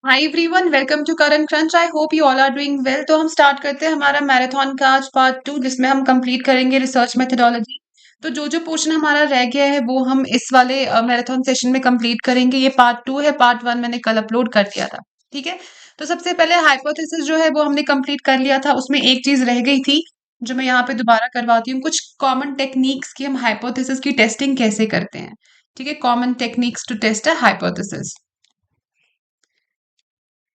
Hi everyone, welcome to current crunch. I hope you all are doing well. तो हम start करते हैं हमारा मैराथन का आज पार्ट 2, जिसमें हम कंप्लीट करेंगे रिसर्च मेथोडोलॉजी। तो जो जो पोर्शन हमारा रह गया है वो हम इस वाले मैराथन सेशन में कंप्लीट करेंगे। ये पार्ट 2 है, पार्ट 1 मैंने कल अपलोड कर दिया था। ठीक है। तो सबसे पहले हाइपोथेसिस जो है वो हमने कंप्लीट कर लिया था। उसमें एक चीज रह गई थी जो मैं यहाँ पे दोबारा करवाती हूँ, कुछ कॉमन टेक्निक्स की हम हाइपोथेसिस की टेस्टिंग कैसे करते हैं। ठीक है, common techniques to test a hypothesis.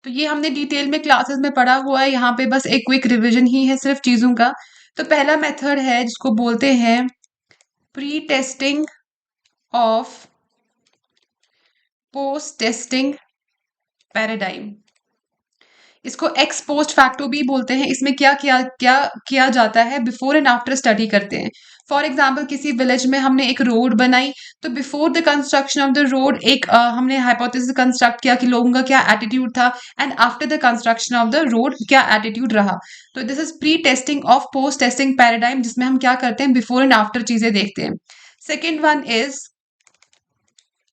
तो ये हमने डिटेल में क्लासेस में पढ़ा हुआ है, यहाँ पे बस एक क्विक रिवीजन ही है सिर्फ चीजों का। तो पहला मेथड है जिसको बोलते हैं pre testing of post testing paradigm. इसको एक्स पोस्ट फैक्टो भी बोलते हैं। इसमें क्या किया जाता है, बिफोर एंड आफ्टर स्टडी करते हैं। फॉर एग्जाम्पल किसी विलेज में हमने एक रोड बनाई, तो before the construction of the road एक हमने हाइपोथेसिस कंस्ट्रक्ट किया कि लोगों का क्या एटीट्यूड था, and after the construction of the road क्या एटीट्यूड रहा। तो this is pre testing of post testing paradigm, जिसमें हम क्या करते हैं, बिफोर एंड आफ्टर चीजें देखते हैं। Second one is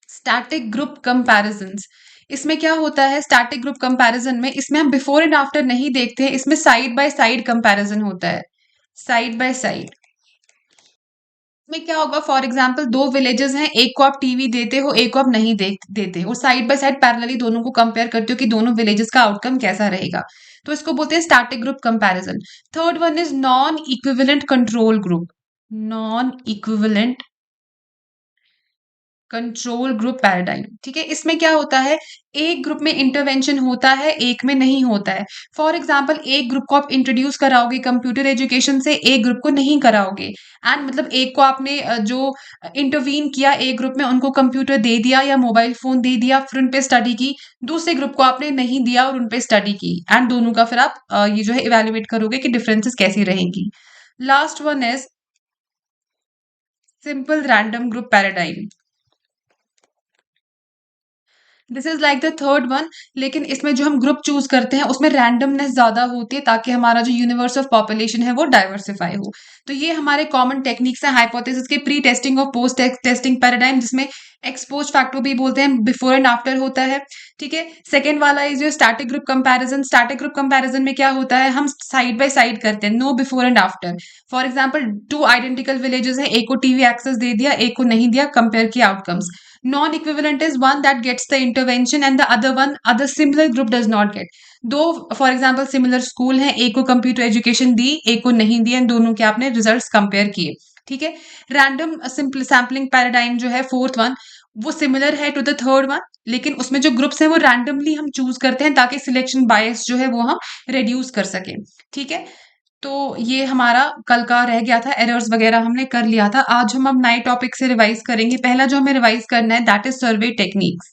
static group comparisons. इसमें क्या होता है, स्टैटिक ग्रुप कंपैरिजन में इसमें हम बिफोर एंड आफ्टर नहीं देखते हैं, इसमें साइड बाय साइड कंपैरिजन होता है। साइड बाय साइड में क्या होगा, फॉर एग्जाम्पल दो विलेजेस हैं, एक को आप टीवी देते हो, एक को आप नहीं देते, और साइड बाय साइड पैरेलली दोनों को कंपेयर करते हो कि दोनों विलेजेस का आउटकम कैसा रहेगा। तो इसको बोलते हैं static group comparison. Third one is non equivalent control group. Non equivalent control group paradigm. ठीक है, इसमें क्या होता है, एक ग्रुप में इंटरवेंशन होता है, एक में नहीं होता है। फॉर एग्जाम्पल एक ग्रुप को आप इंट्रोड्यूस कराओगे कंप्यूटर एजुकेशन से, एक ग्रुप को नहीं कराओगे। एंड मतलब एक को आपने जो इंटरवीन किया एक ग्रुप में, उनको कंप्यूटर दे दिया या मोबाइल फोन दे दिया, फिर उन पे स्टडी की। दूसरे ग्रुप को आपने नहीं दिया और उन पे स्टडी की, एंड दोनों का फिर आप ये जो है इवेल्युएट करोगे कि डिफरेंसेस कैसी रहेंगी। Last one is simple random group paradigm. This is like the third one, लेकिन इसमें जो हम ग्रुप चूज करते हैं उसमें रैंडमनेस ज्यादा होती है, ताकि हमारा जो यूनिवर्स ऑफ पॉपुलेशन है वो डाइवर्सिफाई हो। तो ये हमारे कॉमन टेक्निक्स है हाइपोथेसिस के प्री टेस्टिंग और पोस्ट टेस्टिंग पैराडाइम, जिसमें एक्सपोज फैक्टर भी बोलते हैं, बिफोर एंड आफ्टर होता है। ठीक है। सेकेंड वाला इज जो static group comparison. Static group comparison में क्या होता है, हम साइड बाय साइड करते हैं, no before and after. For example two identical villages है, एक को टीवी एक्सेस दे दिया, एक को नहीं दिया, कंपेयर किया outcomes. Non-equivalent is one that gets the intervention and the other similar group does not get. दो फॉर एग्जाम्पल सिमिलर स्कूल हैं, एक को कंप्यूटर एजुकेशन दी, एक को नहीं दी, एंड दोनों के आपने रिजल्ट्स कंपेयर किए। ठीक है। रैंडम सिंपल सैम्पलिंग पैराडाइम जो है फोर्थ वन, वो सिमिलर है टू द थर्ड वन, लेकिन उसमें जो ग्रुप्स हैं वो रैंडमली हम चूज करते हैं, ताकि सिलेक्शन बायस जो है वो हम रिड्यूस कर सकें। ठीक है। तो ये हमारा कल का रह गया था, एरर्स वगैरह हमने कर लिया था। आज हम अब नए टॉपिक से रिवाइज करेंगे। पहला जो हमें रिवाइज करना है दैट इज सर्वे टेक्निक्स।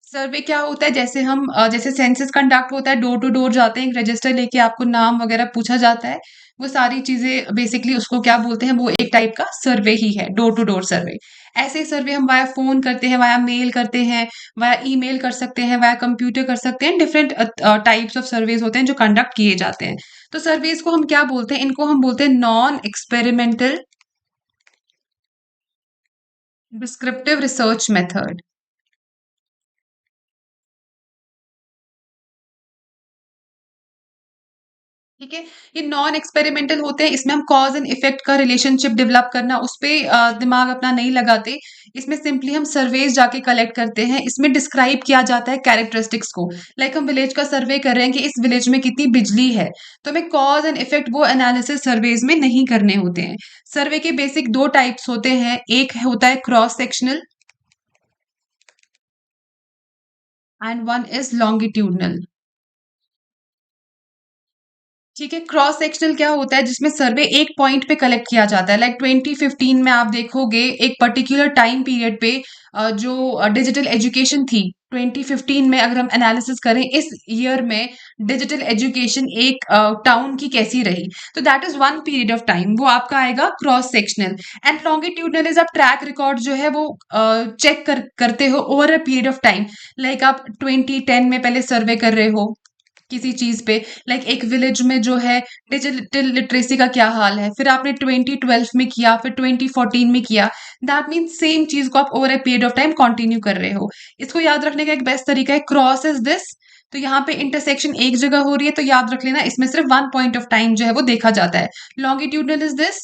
सर्वे क्या होता है, जैसे हम जैसे सेंसस कंडक्ट होता है, डोर टू डोर जाते हैं, एक रजिस्टर लेके आपको नाम वगैरह पूछा जाता है। वो सारी चीजें बेसिकली उसको क्या बोलते हैं, वो एक टाइप का सर्वे ही है, डोर टू डोर सर्वे। ऐसे ही सर्वे हम वाया फोन करते हैं, वाया मेल करते हैं, वाया ईमेल कर सकते हैं, वाया कंप्यूटर कर सकते हैं। डिफरेंट टाइप्स ऑफ सर्वेज होते हैं जो कंडक्ट किए जाते हैं। तो सर्वेज को हम क्या बोलते हैं, इनको हम बोलते हैं non experimental descriptive research method. ठीक है। ये नॉन एक्सपेरिमेंटल होते हैं, इसमें हम कॉज एंड इफेक्ट का रिलेशनशिप डेवलप करना, उस पे दिमाग अपना नहीं लगाते। इसमें सिंपली हम सर्वेज जाके कलेक्ट करते हैं, इसमें डिस्क्राइब किया जाता है कैरेक्टरिस्टिक्स को। लाइक हम विलेज का सर्वे कर रहे हैं कि इस विलेज में कितनी बिजली है, तो हमें कॉज एंड इफेक्ट वो एनालिसिस सर्वेज में नहीं करने होते हैं। सर्वे के बेसिक दो टाइप्स होते हैं, एक होता है cross sectional and one is longitudinal. ठीक है। क्रॉस सेक्शनल क्या होता है, जिसमें सर्वे एक पॉइंट पे कलेक्ट किया जाता है। लाइक 2015 में आप देखोगे एक पर्टिकुलर टाइम पीरियड पे जो डिजिटल एजुकेशन थी, 2015 में अगर हम एनालिसिस करें इस ईयर में डिजिटल एजुकेशन एक टाउन की कैसी रही, तो that is one period of time, वो आपका आएगा cross sectional. And longitudinal is आप ट्रैक रिकॉर्ड जो है वो करते हो over a period of time. Like आप 2010 में पहले सर्वे कर रहे हो, किसी चीज पे, लाइक एक विलेज में जो है डिजिटल लिटरेसी का क्या हाल है, फिर आपने 2012 में किया, फिर 2014 में किया, दैट मीन्स सेम चीज को आप over a period of time continue कर रहे हो। इसको याद रखने का एक बेस्ट तरीका है क्रॉस इज दिस। तो यहाँ पे इंटरसेक्शन एक जगह हो रही है तो याद रख लेना इसमें सिर्फ वन पॉइंट ऑफ टाइम जो है वो देखा जाता है। लॉन्गिट्यूडनल इज दिस,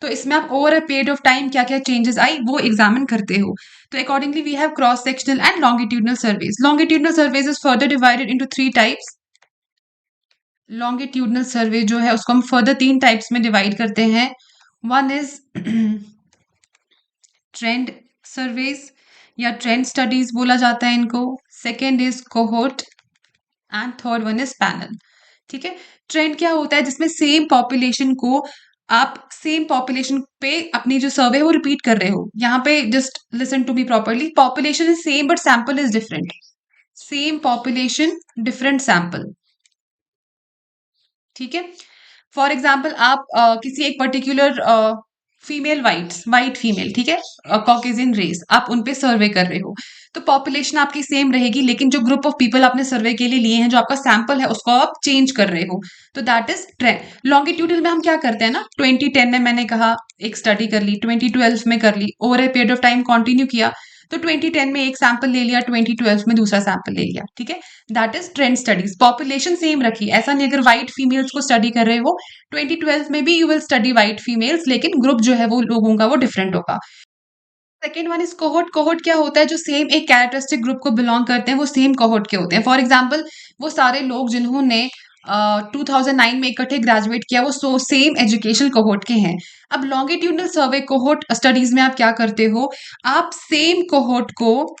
तो इसमें आप over a period of time क्या क्या चेंजेस आई वो एग्जामिन करते हो। तो accordingly we have cross sectional and longitudinal surveys. Longitudinal surveys is further divided into three types. Longitudinal survey जो है उसको हम फर्दर तीन टाइप्स में डिवाइड करते हैं। वन इज ट्रेंड सर्वेज या ट्रेंड स्टडीज बोला जाता है इनको। Second is cohort and third one is panel. ठीक है, ट्रेंड क्या होता है, जिसमें सेम पॉपुलेशन को आप सेम पॉपुलेशन पे अपनी जो सर्वे है वो रिपीट कर रहे हो। यहाँ पे just listen to me properly, population is same but sample is different. Same population different sample. ठीक है, फॉर एग्जाम्पल आप किसी एक पर्टिकुलर फीमेल वाइट फीमेल, ठीक है, कॉकेजियन रेस, आप उन पे सर्वे कर रहे हो, तो पॉपुलेशन आपकी सेम रहेगी, लेकिन जो ग्रुप ऑफ पीपल आपने सर्वे के लिए लिए हैं, जो आपका सैंपल है उसको आप चेंज कर रहे हो, तो दैट इज ट्रेंड। लॉन्गिट्यूडल में हम क्या करते हैं ना, 2010 में मैंने कहा एक स्टडी कर ली, 2012 में कर ली, over a period of time continue किया, तो 2010 में एक सैंपल ले लिया, 2012 में दूसरा सैंपल ले लिया। ठीक है, that is trend studies. Population same रखी, ऐसा नहीं अगर व्हाइट फीमेल्स को स्टडी कर रहे हो 2012 में भी you will study white females, लेकिन ग्रुप जो है वो लोगों का वो डिफरेंट होगा। Second one is cohort. Cohort क्या होता है, जो सेम एक कैरेक्टरिस्टिक ग्रुप को बिलोंग करते हैं वो सेम कोहोर्ट के होते हैं। फॉर एग्जाम्पल वो सारे लोग जिन्होंने 2009 में इकट्ठे ग्रेजुएट किया वो सेम एजुकेशनल कोहोर्ट के हैं। अब लॉन्गिट्यूडनल सर्वे कोहोर्ट स्टडीज में आप क्या करते हो, आप सेम कोहोर्ट को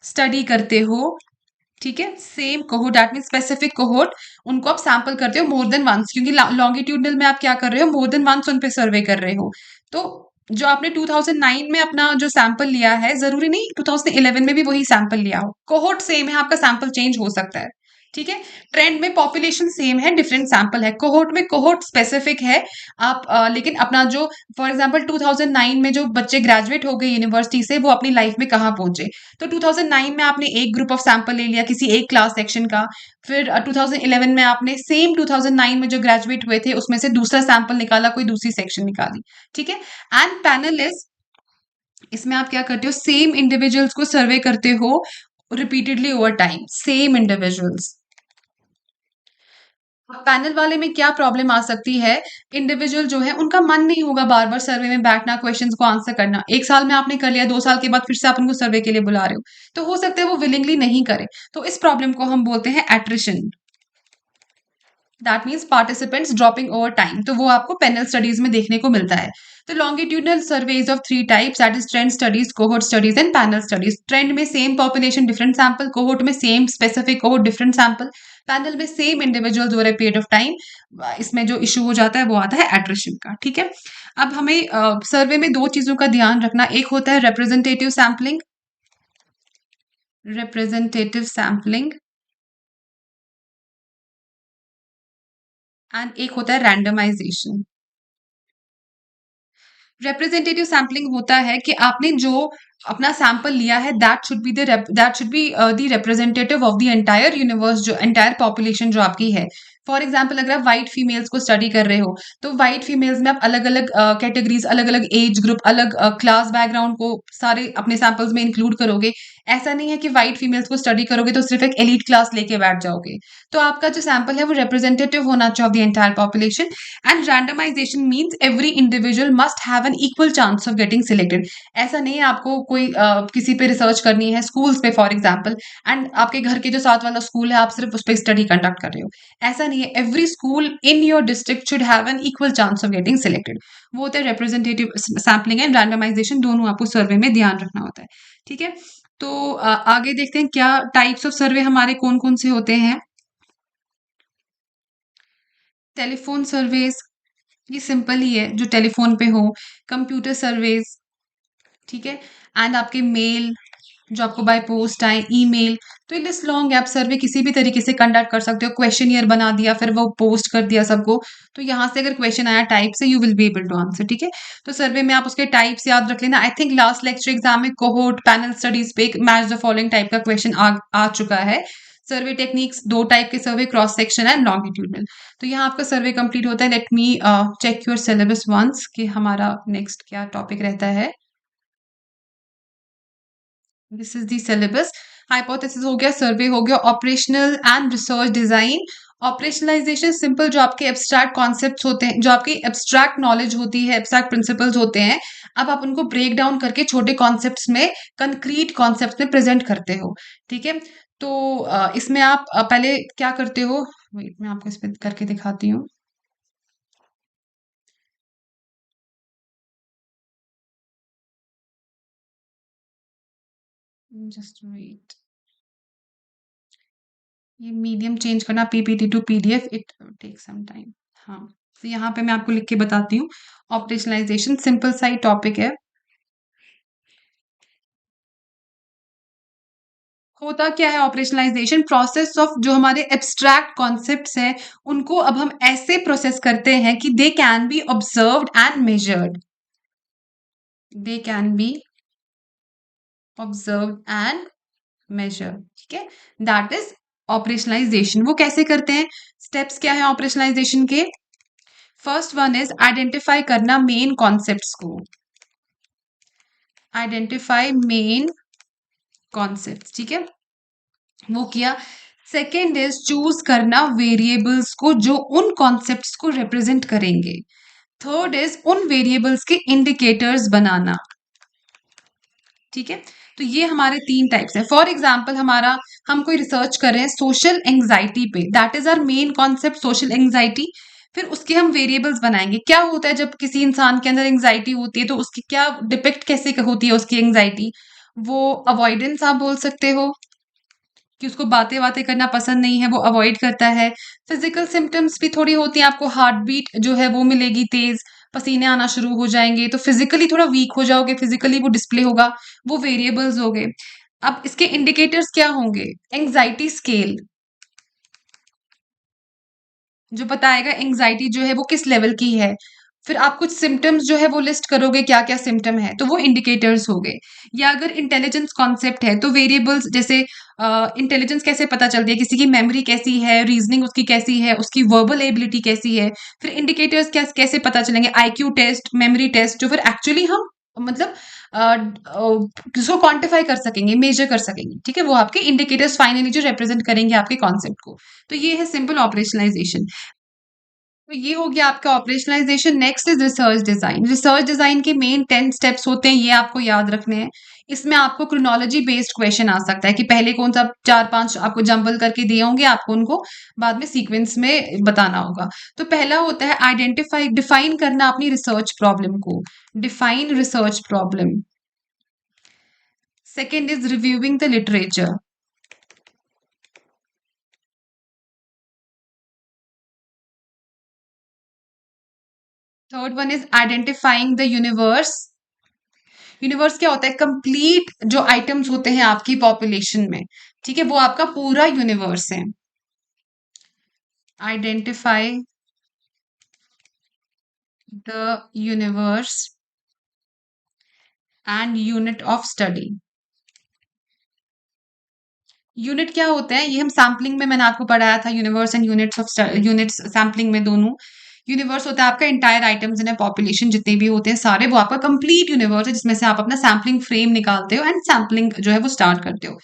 स्टडी करते हो। ठीक है, same cohort that mean specific cohort, उनको आप सैंपल करते हो मोर देन वंस, क्योंकि लॉन्गिट्यूडनल में आप क्या कर रहे हो, मोर देन वंस उन पे सर्वे कर रहे हो। तो जो आपने 2009 में अपना जो सैंपल लिया है, जरूरी नहीं 2011 में भी वही सैंपल लिया हो, कोहोर्ट सेम है, आपका सैंपल चेंज हो सकता है। ठीक है, ट्रेंड में पॉपुलेशन सेम है, डिफरेंट सैंपल है। कोहोर्ट में कोहोर्ट स्पेसिफिक है, आप लेकिन अपना जो फॉर एग्जांपल 2009 में जो बच्चे ग्रेजुएट हो गए यूनिवर्सिटी से, वो अपनी लाइफ में कहाँ पहुंचे, तो 2009 में आपने एक ग्रुप ऑफ सैंपल ले लिया किसी एक क्लास सेक्शन का, फिर 2011 में आपने सेम 2009 में जो ग्रेजुएट हुए थे उसमें से दूसरा सैंपल निकाला, कोई दूसरी सेक्शन निकाली। ठीक है, एंड पैनल इज, इसमें आप क्या करते हो, सेम इंडिविजुअल्स को सर्वे करते हो repeatedly over time, same individuals. Panel वाले में क्या प्रॉब्लम आ सकती है, इंडिविजुअल जो है उनका मन नहीं होगा बार बार सर्वे में बैठना, क्वेश्चंस को आंसर करना। एक साल में आपने कर लिया, 2 साल के बाद फिर से आप उनको सर्वे के लिए बुला रहे हो, तो हो सकता है वो विलिंगली नहीं करे, तो इस प्रॉब्लम को हम बोलते हैं attrition. That means participants dropping over time, तो वो आपको पैनल स्टडीज में देखने को मिलता है। तो longitudinal surveys of three types, that is trend studies, cohort studies and panel studies. Trend में same population different sample, cohort में same specific cohort different sample, panel में same individuals over a period of time. इसमें जो issue हो जाता है वो आता है एट्रिशन का। ठीक है, अब हमें सर्वे में दो चीजों का ध्यान रखना, एक होता है representative sampling, representative sampling, and एक होता है रैंडमाइजेशन। रिप्रेजेंटेटिव सैम्पलिंग होता है कि आपने जो अपना सैंपल लिया है that should be the representative of the entire universe, जो एंटायर पॉपुलेशन जो आपकी है। फॉर एग्जाम्पल अगर आप व्हाइट फीमेल्स को स्टडी कर रहे हो, तो व्हाइट फीमेल्स में आप अलग अलग कैटेगरीज, अलग अलग एज ग्रुप, अलग क्लास बैकग्राउंड को सारे अपने सैंपल्स में इंक्लूड करोगे। ऐसा नहीं है कि व्हाइट फीमेल्स को स्टडी करोगे तो सिर्फ एक एलीट क्लास लेके बैठ जाओगे। तो आपका जो सैंपल है वो रिप्रेजेंटेटिव होना चाहिए of the entire population. And randomisation means every individual must have an equal chance of getting selected. ऐसा नहीं है आपको कोई किसी पे रिसर्च करनी है, स्कूल्स पे फॉर एग्जाम्पल, एंड आपके घर के जो साथ वाला स्कूल है आप सिर्फ उस पर स्टडी कंडक्ट कर रहे हो, ऐसा नहीं है। Every school in your district should have an equal chance of getting selected. वो होता है रिप्रेजेंटेटिव सैम्पलिंग एंड रैंडमाइजेशन, दोनों आपको सर्वे में ध्यान रखना होता है। ठीक है, तो आगे देखते हैं क्या टाइप्स ऑफ सर्वे हमारे कौन कौन से होते हैं। टेलीफोन सर्वेज, ये सिंपल ही है, जो टेलीफोन पे हो। कंप्यूटर सर्वेज, ठीक है, एंड आपके मेल जो आपको बाय पोस्ट आए, ईमेल, तो ये लिस्ट लॉन्ग है। आप सर्वे किसी भी तरीके से कंडक्ट कर सकते हो, क्वेश्चनियर बना दिया फिर वो पोस्ट कर दिया सबको, तो यहाँ से अगर क्वेश्चन आया टाइप से you will be able to answer. ठीक है, तो सर्वे में आप उसके टाइप्स याद रख लेना। I think last lecture exam में कोहोर्ट पैनल स्टडीज पे एक मैच द फॉलोइंग टाइप का क्वेश्चन आ चुका है। सर्वे टेक्निक्स दो टाइप के survey, cross section and longitudinal. तो यहाँ आपका सर्वे कंप्लीट होता है। Let me check your syllabus once कि हमारा नेक्स्ट क्या टॉपिक रहता है। This is the syllabus. Hypothesis हो गया, सर्वे हो गया, operational and research design. Operationalisation simple, जो आपके एब्स्ट्रैक्ट कॉन्सेप्ट्स होते हैं, जो आपकी एब्स्ट्रैक्ट नॉलेज होती है, एब्स्ट्रैक्ट प्रिंसिपल्स होते हैं, अब आप उनको ब्रेक डाउन करके छोटे कॉन्सेप्ट्स में, कंक्रीट कॉन्सेप्ट्स में प्रेजेंट करते हो। ठीक है, तो इसमें आप पहले क्या करते हो, वेट मैं आपको इस पे करके दिखाती हूँ। जस्ट वेट, ये मीडियम चेंज करना PPT to PDF, it take some time. हाँ, तो यहाँ पे मैं आपको लिख के बताती हूँ। ऑपरेशनलाइजेशन सिंपल सा ही टॉपिक है। होता क्या है ऑपरेशनलाइजेशन, प्रोसेस ऑफ जो हमारे एब्स्ट्रैक्ट कॉन्सेप्ट्स हैं, उनको अब हम ऐसे प्रोसेस करते हैं कि they can be observed and measured. They can be observed and measured. ठीक है, दैट इज ऑपरेशनलाइजेशन। वो कैसे करते हैं, स्टेप्स क्या है ऑपरेशनलाइजेशन के। फर्स्ट वन इज आइडेंटिफाई करना मेन कॉन्सेप्ट्स को, आइडेंटिफाई मेन कॉन्सेप्ट्स। ठीक है, वो किया। सेकेंड इज चूज करना वेरिएबल्स को जो उन कॉन्सेप्ट्स को रिप्रेजेंट करेंगे। थर्ड इज उन वेरिएबल्स के इंडिकेटर्स बनाना। ठीक है, तो ये हमारे तीन टाइप्स है। फॉर एग्जाम्पल हमारा, हम कोई रिसर्च कर रहे हैं सोशल एंग्जाइटी पे, that is our main concept social anxiety. फिर उसके हम वेरिएबल्स बनाएंगे। क्या होता है जब किसी इंसान के अंदर एंग्जाइटी होती है, तो उसकी क्या डिपेक्ट कैसे होती है उसकी एंग्जाइटी, वो अवॉइडेंस आप बोल सकते हो कि उसको बातें बातें करना पसंद नहीं है, वो अवॉइड करता है। फिजिकल सिम्टम्स भी थोड़ी होती हैं, आपको हार्ट बीट जो है वो मिलेगी तेज, पसीने आना शुरू हो जाएंगे, तो फिजिकली थोड़ा वीक हो जाओगे, फिजिकली वो डिस्प्ले होगा, वो वेरिएबल्स हो गए। अब इसके इंडिकेटर्स क्या होंगे, एंग्जाइटी स्केल जो बताएगा एंग्जाइटी जो है वो किस लेवल की है। फिर आप कुछ सिम्टम्स जो है वो लिस्ट करोगे, क्या क्या सिम्टम है, तो वो इंडिकेटर्स हो गए। या अगर इंटेलिजेंस कॉन्सेप्ट है, तो वेरिएबल्स जैसे इंटेलिजेंस कैसे पता चलती है, किसी की मेमोरी कैसी है, रीजनिंग उसकी कैसी है, उसकी वर्बल एबिलिटी कैसी है। फिर इंडिकेटर्स कैसे पता चलेंगे, आईक्यू टेस्ट, मेमोरी टेस्ट, जो फिर एक्चुअली हम मतलब उसको क्वांटिफाई कर सकेंगे, मेजर कर सकेंगे। ठीक है, वो आपके इंडिकेटर्स फाइनली जो रिप्रेजेंट करेंगे आपके कॉन्सेप्ट को। तो ये है सिंपल ऑपरेशनलाइजेशन। तो ये हो गया आपका operationalisation. Next is research design. Research design के मेन 10 स्टेप्स होते हैं, ये आपको याद रखने हैं। इसमें आपको क्रोनोलॉजी बेस्ड क्वेश्चन आ सकता है कि पहले कौन सा, चार पांच आपको जंबल करके दिए होंगे, आपको उनको बाद में सीक्वेंस में बताना होगा। तो पहला होता है आइडेंटिफाई, डिफाइन करना अपनी रिसर्च प्रॉब्लम को, define research problem. Second is reviewing the literature. Third one is identifying the universe. Universe क्या होता है, कंप्लीट जो आइटम्स होते हैं आपकी पॉपुलेशन में। ठीक है, वो आपका पूरा यूनिवर्स है। Identify the universe and unit of study. Unit क्या होता है, ये हम सैम्पलिंग में मैंने आपको पढ़ाया था, universe and units of units sampling में दोनों। यूनिवर्स होता है आपका इंटायर आइटम्स इन पॉपुलेशन जितने भी होते हैं सारे, वो आपका कंप्लीट यूनिवर्स है, जिसमें से आप अपना सैम्पलिंग फ्रेम निकालते हो एंड सैम्पलिंग जो है वो स्टार्ट करते हो।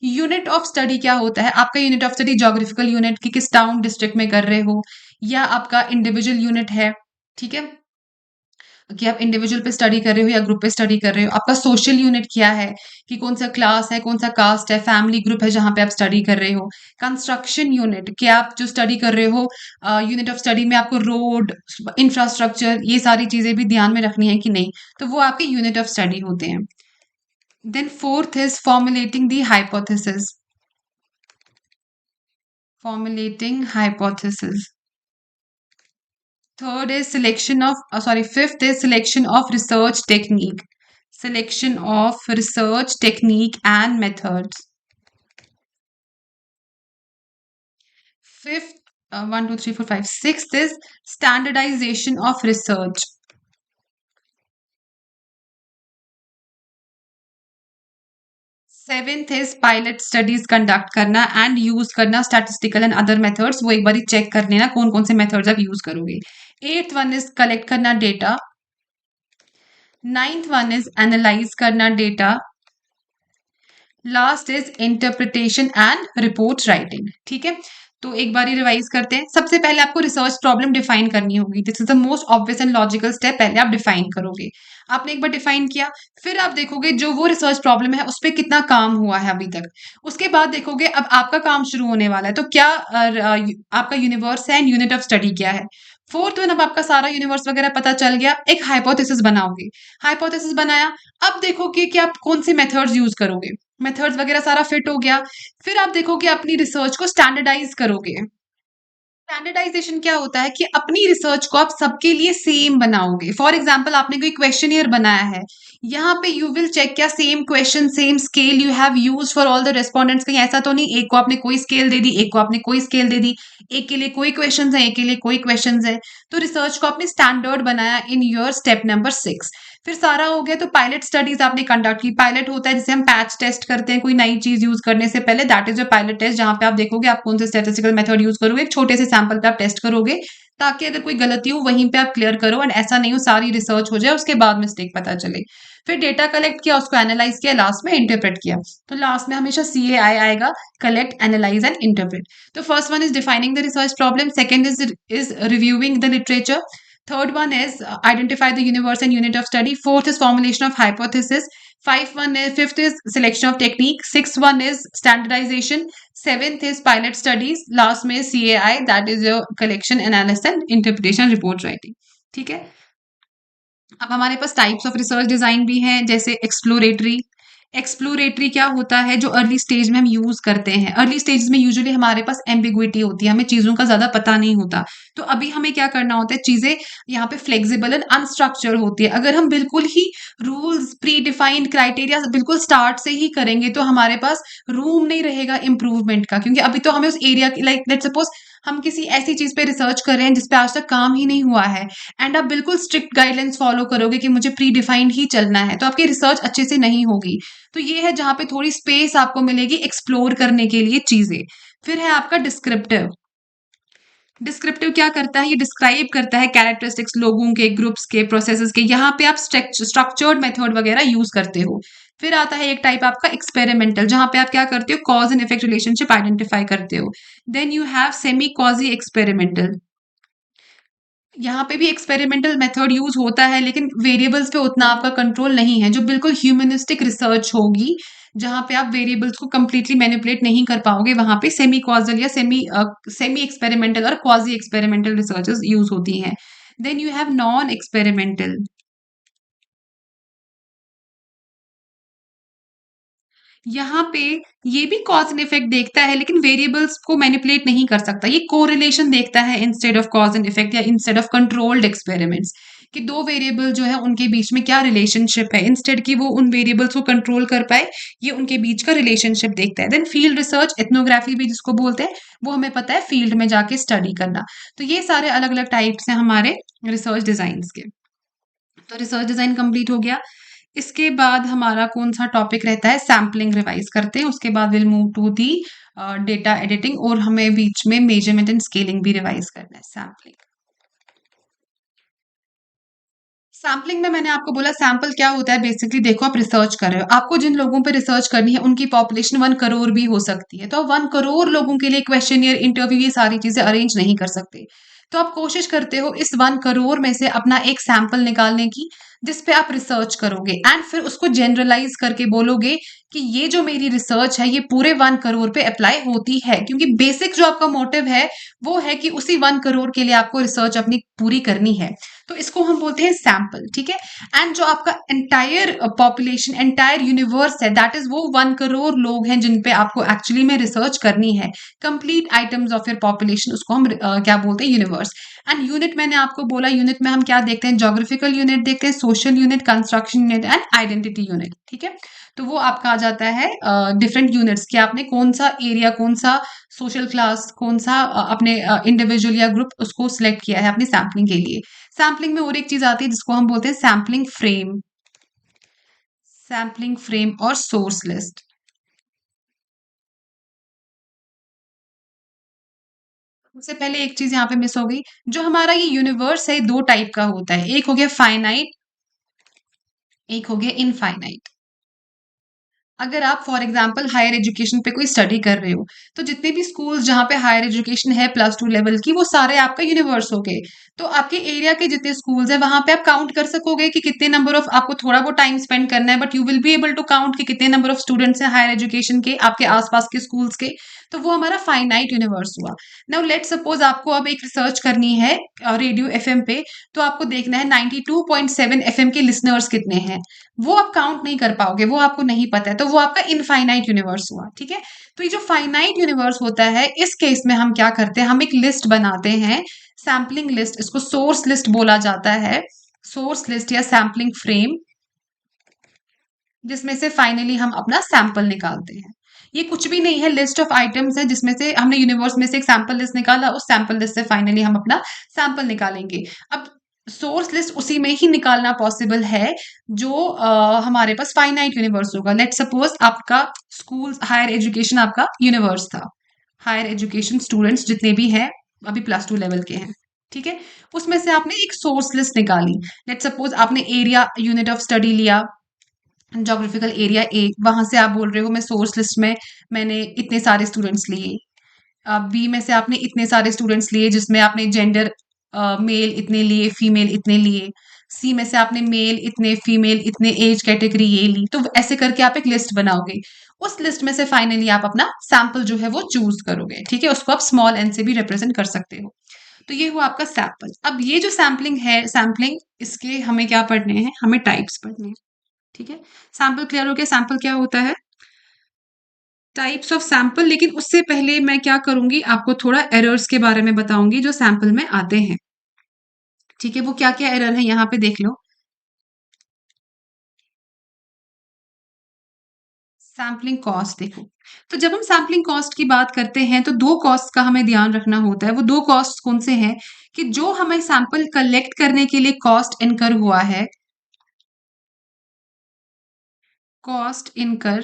यूनिट ऑफ स्टडी क्या होता है, आपका unit of study geographical unit की किस टाउन डिस्ट्रिक्ट में कर रहे हो, या आपका इंडिविजुअल यूनिट है। ठीक है, कि आप इंडिविजुअल पे स्टडी कर रहे हो या ग्रुप पे स्टडी कर रहे हो। आपका सोशल यूनिट क्या है, कि कौन सा क्लास है, कौन सा कास्ट है, फैमिली ग्रुप है जहां पे आप स्टडी कर रहे हो। कंस्ट्रक्शन यूनिट, कि आप जो स्टडी कर रहे हो यूनिट ऑफ स्टडी में आपको रोड, इंफ्रास्ट्रक्चर, ये सारी चीजें भी ध्यान में रखनी है कि नहीं, तो वो आपके यूनिट ऑफ स्टडी होते हैं। Then fourth is formulating the hypothesis, formulating hypothesis. Third is selection of, fifth is selection of research technique. Selection of research technique and methods. Fifth, 1, 2, 3, 4, 5. Sixth is standardization of research. Seventh is pilot studies conduct करना and use करना statistical and other methods, वो एक बार check कर लेना कौन कौन से methods आप यूज करोगे। एट्थ वन इज कलेक्ट करना data. Ninth one is analyse करना data. Last is interpretation and report writing. ठीक है, तो एक बार रिवाइज करते हैं। सबसे पहले आपको रिसर्च प्रॉब्लम डिफाइन करनी होगी। This is the most obvious and logical step. पहले आप डिफाइन करोगे। आपने एक बार डिफाइन किया, फिर आप देखोगे जो वो रिसर्च प्रॉब्लम है उस पर कितना काम हुआ है अभी तक। उसके बाद देखोगे अब आपका काम शुरू होने वाला है, तो क्या आपका यूनिवर्स है एंड यूनिट ऑफ स्टडी क्या है। फोर्थ वन, अब आपका सारा यूनिवर्स वगैरह पता चल गया, एक हाइपोथेसिस बनाओगे। हाइपोथेसिस बनाया, अब देखोगे कि आप कौन से मेथड्स यूज करोगे। मेथड्स वगैरह सारा फिट हो गया, फिर आप देखोगे अपनी रिसर्च को स्टैंडर्डाइज करोगे। स्टैंडर्डाइजेशन क्या होता है कि अपनी रिसर्च को आप सबके लिए सेम बनाओगे। फॉर एग्जाम्पल, आपने कोई क्वेश्चनियर बनाया है, यहाँ पे यू विल चेक क्या same question same scale you have use for all the respondents. कहीं ऐसा तो नहीं एक को आपने कोई स्केल दे दी, एक को आपने कोई स्केल दे दी, एक के लिए कोई क्वेश्चन है, एक के लिए कोई क्वेश्चन है। तो रिसर्च को आपने स्टैंडर्ड बनाया इन योर स्टेप नंबर 6। फिर सारा हो गया, तो पायलट स्टडीज आपने कंडक्ट की। पायलट होता है जिसे हम पैच टेस्ट करते हैं कोई नई चीज यूज करने से पहले, that is a pilot test, जहां पे आप देखोगे आप कौन से स्टैटिस्टिकल मेथड यूज करोगे। एक छोटे से सैंपल पे आप टेस्ट करोगे ताकि अगर कोई गलती हो वहीं पे आप क्लियर करो, एंड ऐसा नहीं हो सारी रिसर्च हो जाए उसके बाद मिस्टेक पता चले। फिर डेटा कलेक्ट किया, उसको एनालाइज किया, लास्ट में इंटरप्रेट किया। तो लास्ट में हमेशा CAI आएगा, कलेक्ट, एनालाइज एंड इंटरप्रेट। तो first one is defining the research problem, second is reviewing the literature, third one is identify the universe and unit of study, fourth is formulation of hypothesis, fifth is selection of technique, sixth one is standardization, seventh is pilot studies, last में CAI, that is your collection, analysis and interpretation report writing। ठीक है, अब हमारे पास types of research design भी हैं, जैसे exploratory. Exploratory क्या होता है, जो अर्ली स्टेज में हम यूज करते हैं। अर्ली स्टेज में यूजुअली हमारे पास एम्बिग्विटी होती है, हमें चीजों का ज्यादा पता नहीं होता। तो अभी हमें क्या करना होता है, चीजें यहाँ पे फ्लेक्सिबल एंड अनस्ट्रक्चर होती है। अगर हम बिल्कुल ही रूल्स प्री डिफाइंड क्राइटेरिया बिल्कुल स्टार्ट से ही करेंगे तो हमारे पास रूम नहीं रहेगा इम्प्रूवमेंट का, क्योंकि अभी तो हमें उस एरिया की, लाइक लेट्स सपोज हम किसी ऐसी चीज पे रिसर्च कर रहे हैं जिसपे आज तक काम ही नहीं हुआ है, एंड आप बिल्कुल स्ट्रिक्ट गाइडलाइंस फॉलो करोगे कि मुझे प्री डिफाइंड ही चलना है, तो आपकी रिसर्च अच्छे से नहीं होगी। तो ये है जहां पे थोड़ी स्पेस आपको मिलेगी एक्सप्लोर करने के लिए चीजें। फिर है आपका डिस्क्रिप्टिव। डिस्क्रिप्टिव क्या करता है, ये डिस्क्राइब करता है कैरेक्टरिस्टिक्स लोगों के, ग्रुप्स के, प्रोसेसेस के। यहाँ पे आप स्ट्रक्चर्ड मेथड वगैरह यूज करते हो। फिर आता है एक टाइप आपका एक्सपेरिमेंटल, जहां पे आप क्या करते हो, cause and effect relationship identify करते हो। Then you have semi quasi experimental. यहाँ पे भी एक्सपेरिमेंटल मेथड यूज होता है, लेकिन वेरिएबल्स पे उतना आपका कंट्रोल नहीं है। जो बिल्कुल ह्यूमनिस्टिक रिसर्च होगी, जहां पे आप वेरिएबल्स को कंप्लीटली मैनिपुलेट नहीं कर पाओगे, वहां पे सेमी कॉजल या सेमी एक्सपेरिमेंटल और क्वाजी एक्सपेरिमेंटल रिसर्चेस यूज होती हैं। Then you have non experimental. यहाँ पे ये भी कॉज एंड इफेक्ट देखता है, लेकिन वेरिएबल्स को मैनिपुलेट नहीं कर सकता। ये कोरिलेशन देखता है instead of cause and effect, या इंस्टेड ऑफ कंट्रोल्ड एक्सपेरिमेंट्स, कि दो वेरिएबल जो है उनके बीच में क्या रिलेशनशिप है, इंस्टेड कि वो उन वेरिएबल्स को कंट्रोल कर पाए, ये उनके बीच का रिलेशनशिप देखता है। देन फील्ड रिसर्च, एथनोग्राफी भी जिसको बोलते हैं, वो हमें पता है फील्ड में जाके स्टडी करना। तो ये सारे अलग अलग टाइप्स हैं हमारे रिसर्च डिजाइन के। तो रिसर्च डिजाइन कंप्लीट हो गया। इसके बाद हमारा कौन सा टॉपिक रहता है, सैम्पलिंग रिवाइज करते हैं। उसके बाद will move to the data editing, और हमें बीच में मेजरमेंट एंड स्केलिंग भी रिवाइज करना है। सैम्पलिंग, सैम्पलिंग में मैंने आपको बोला सैंपल क्या होता है। बेसिकली देखो, आप रिसर्च कर रहे हो, आपको जिन लोगों पे रिसर्च करनी है उनकी पॉपुलेशन 1 करोड़ भी हो सकती है। तो आप 1 करोड़ लोगों के लिए क्वेश्चनियर, इंटरव्यू, ये सारी चीजें अरेंज नहीं कर सकते। तो आप कोशिश करते हो इस 1 करोड़ में से अपना एक सैंपल निकालने की, जिसपे आप रिसर्च करोगे, एंड फिर उसको जनरलाइज करके बोलोगे कि ये जो मेरी रिसर्च है ये पूरे 1 करोड़ पे अप्लाई होती है। क्योंकि बेसिक जो आपका मोटिव है वो है कि उसी 1 करोड़ के लिए आपको रिसर्च अपनी पूरी करनी है। तो इसको हम बोलते हैं सैंपल। ठीक है, एंड जो आपका एंटायर पॉपुलेशन, एंटायर यूनिवर्स है, दैट इज वो 1 करोड़ लोग हैं जिन पे आपको एक्चुअली में रिसर्च करनी है। Complete items of your population, उसको हम क्या बोलते हैं, यूनिवर्स। एंड यूनिट मैंने आपको बोला, यूनिट में हम क्या देखते हैं, ज्योग्राफिकल यूनिट देखते हैं, social unit, construction unit and identity unit. ठीक है, तो वो आपका आ जाता है डिफरेंट यूनिट्स कि आपने कौन सा एरिया, कौन सा सोशल क्लास, कौन सा अपने इंडिविजुअल या ग्रुप उसको सिलेक्ट किया है अपनी सैम्पलिंग के लिए। सैम्पलिंग में और एक चीज आती है जिसको हम बोलते हैं सैम्पलिंग फ्रेम, सैम्पलिंग फ्रेम और सोर्स लिस्ट। उससे पहले एक चीज यहाँ पे मिस हो गई। जो हमारा ये यूनिवर्स है, दो टाइप का होता है, एक हो गया फाइनाइट, एक हो गया इनफाइनाइट। अगर आप फॉर एग्जांपल हायर एजुकेशन पे कोई स्टडी कर रहे हो, तो जितने भी स्कूल्स जहाँ पे हायर एजुकेशन है +2 लेवल की, वो सारे आपका यूनिवर्स हो गए। तो आपके एरिया के जितने स्कूल्स हैं, वहां पे आप काउंट कर सकोगे कि कितने नंबर ऑफ, आपको थोड़ा बहुत टाइम स्पेंड करना है, but you will be able to count कि कितने नंबर ऑफ स्टूडेंट्स हैं हायर एजुकेशन के आपके आसपास के स्कूल्स के। तो वो हमारा फाइनाइट यूनिवर्स हुआ। नाउ लेट सपोज आपको अब एक रिसर्च करनी है रेडियो एफएम पे, तो आपको देखना है 92.7 एफएम के लिसनर्स कितने हैं। वो आप काउंट नहीं कर पाओगे, वो आपको नहीं पता है, तो वो आपका इनफाइनाइट यूनिवर्स हुआ। ठीक है, तो ये जो फाइनाइट यूनिवर्स होता है, इस केस में हम क्या करते हैं, हम एक लिस्ट बनाते हैं, सैम्पलिंग लिस्ट, इसको सोर्स लिस्ट बोला जाता है, सोर्स लिस्ट या सैम्पलिंग फ्रेम, जिसमें से फाइनली हम अपना सैंपल निकालते हैं। ये कुछ भी नहीं है, लिस्ट ऑफ आइटम्स है, जिसमें से हमने यूनिवर्स में से एक सैंपल लिस्ट निकाला, उस सैंपल लिस्ट से फाइनली हम अपना सैंपल निकालेंगे। अब सोर्स लिस्ट उसी में ही निकालना पॉसिबल है जो हमारे पास फाइनाइट यूनिवर्स होगा। लेट सपोज आपका स्कूल हायर एजुकेशन आपका यूनिवर्स था, हायर एजुकेशन स्टूडेंट्स जितने भी हैं अभी +2 लेवल के हैं, ठीक है, उसमें से आपने एक सोर्स लिस्ट निकाली। लेट सपोज आपने एरिया यूनिट ऑफ स्टडी लिया, जोग्राफिकल एरिया ए, वहां से आप बोल रहे हो मैं सोर्स लिस्ट में मैंने इतने सारे स्टूडेंट्स लिए। बी में से आपने इतने सारे स्टूडेंट्स लिए, जिसमें आपने जेंडर मेल इतने लिए, फीमेल इतने लिए। सी में से आपने मेल इतने, फीमेल इतने, एज कैटेगरी ये ली। तो ऐसे करके आप एक लिस्ट बनाओगे। उस लिस्ट में से फाइनली आप अपना सैंपल जो है वो चूज करोगे। ठीक है, उसको आप स्मॉल एन से भी रिप्रेजेंट कर सकते हो। तो ये हुआ आपका सैंपल। अब ये जो सैम्पलिंग है, सैम्पलिंग इसके हमें क्या पढ़ने हैं, हमें टाइप्स पढ़ने हैं। ठीक है, सैंपल क्लियर हो गया, सैंपल क्या होता है, टाइप्स ऑफ सैंपल। लेकिन उससे पहले मैं क्या करूंगी, आपको थोड़ा एरर्स के बारे में बताऊंगी जो सैंपल में आते हैं। ठीक है, वो क्या क्या एरर है यहाँ पे देख लो। सैम्पलिंग कॉस्ट देखो, तो जब हम सैम्पलिंग कॉस्ट की बात करते हैं तो दो कॉस्ट का हमें ध्यान रखना होता है। वो दो कॉस्ट कौन से हैं, कि जो हमें सैंपल कलेक्ट करने के लिए कॉस्ट इनकर हुआ है, cost incur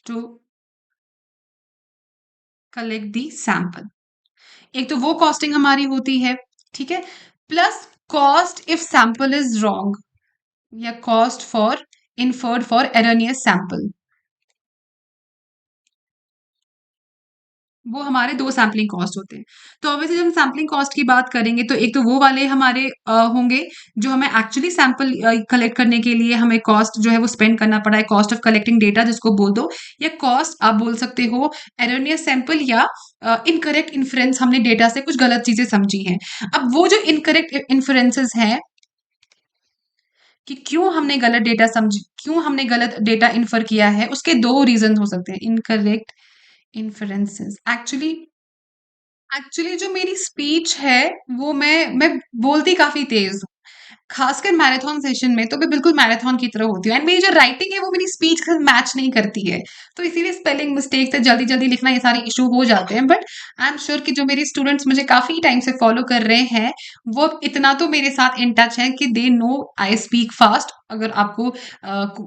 to collect the sample, एक तो वो कॉस्टिंग हमारी होती है। ठीक है, plus cost if sample is wrong, या cost for inferred for erroneous sample, वो हमारे दो सैम्पलिंग कॉस्ट होते हैं। तो ऑब्वियसली जब हम सैम्पलिंग कॉस्ट की बात करेंगे तो एक तो वो वाले हमारे होंगे जो हमें एक्चुअली सैंपल कलेक्ट करने के लिए हमें कॉस्ट जो है वो स्पेंड करना पड़ा है, कॉस्ट ऑफ कलेक्टिंग डेटा जिसको बोल दो, या कॉस्ट आप बोल सकते हो एरनियस सैंपल, या इनकरेक्ट इन्फ्रेंस, हमने डेटा से कुछ गलत चीजें समझी हैं। अब वो जो इनकरेक्ट इन्फ्रेंसेस हैं कि क्यों हमने गलत डेटा समझ, क्यों हमने गलत डेटा इन्फर किया है, उसके दो रीजन हो सकते हैं। इनकरेक्ट इन्फ्रेंसेस, एक्चुअली एक्चुअली जो मेरी स्पीच है वो मैं बोलती काफी तेज हूँ, खासकर मैराथन सेशन में तो मैं बिल्कुल मैराथन की तरह होती हूँ, एंड मेरी जो राइटिंग है वो मेरी स्पीच के साथ मैच नहीं करती है। तो इसीलिए स्पेलिंग मिस्टेक से जल्दी जल्दी लिखना ये सारे इशू हो जाते हैं। बट आई एम श्योर कि जो मेरे स्टूडेंट्स मुझे काफी टाइम से फॉलो कर रहे हैं, वो इतना तो मेरे साथ इन टच है कि they know I speak fast. अगर आपको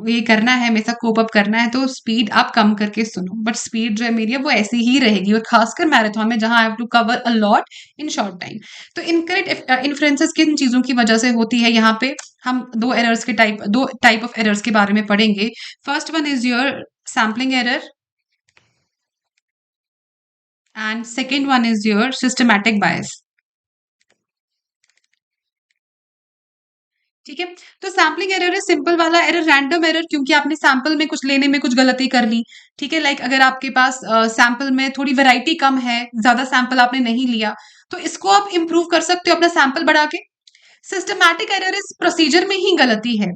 ये करना है, मेरे साथ कोप अप करना है, तो स्पीड आप कम करके सुनो, बट स्पीड जो है मेरी है वो ऐसी ही रहेगी, और खासकर मैराथन में जहां I have to cover a lot in short time. तो इनकरेक्ट इन्फ्लुएंसेस किन चीजों की वजह से होती है, यहाँ पे हम दो टाइप ऑफ एरर्स के बारे में पढ़ेंगे। First one is your sampling error, and second one is your systematic bias. ठीक है, तो सैम्पलिंग एरर है सिंपल वाला एरर, रैंडम एरर, क्योंकि आपने सैंपल में कुछ लेने में कुछ गलती कर ली। ठीक है, लाइक अगर आपके पास सैंपल में थोड़ी वैरायटी कम है, ज्यादा सैंपल आपने नहीं लिया, तो इसको आप इम्प्रूव कर सकते हो अपना सैंपल बढ़ा के। सिस्टमैटिक एरर इस प्रोसीजर में ही गलती है।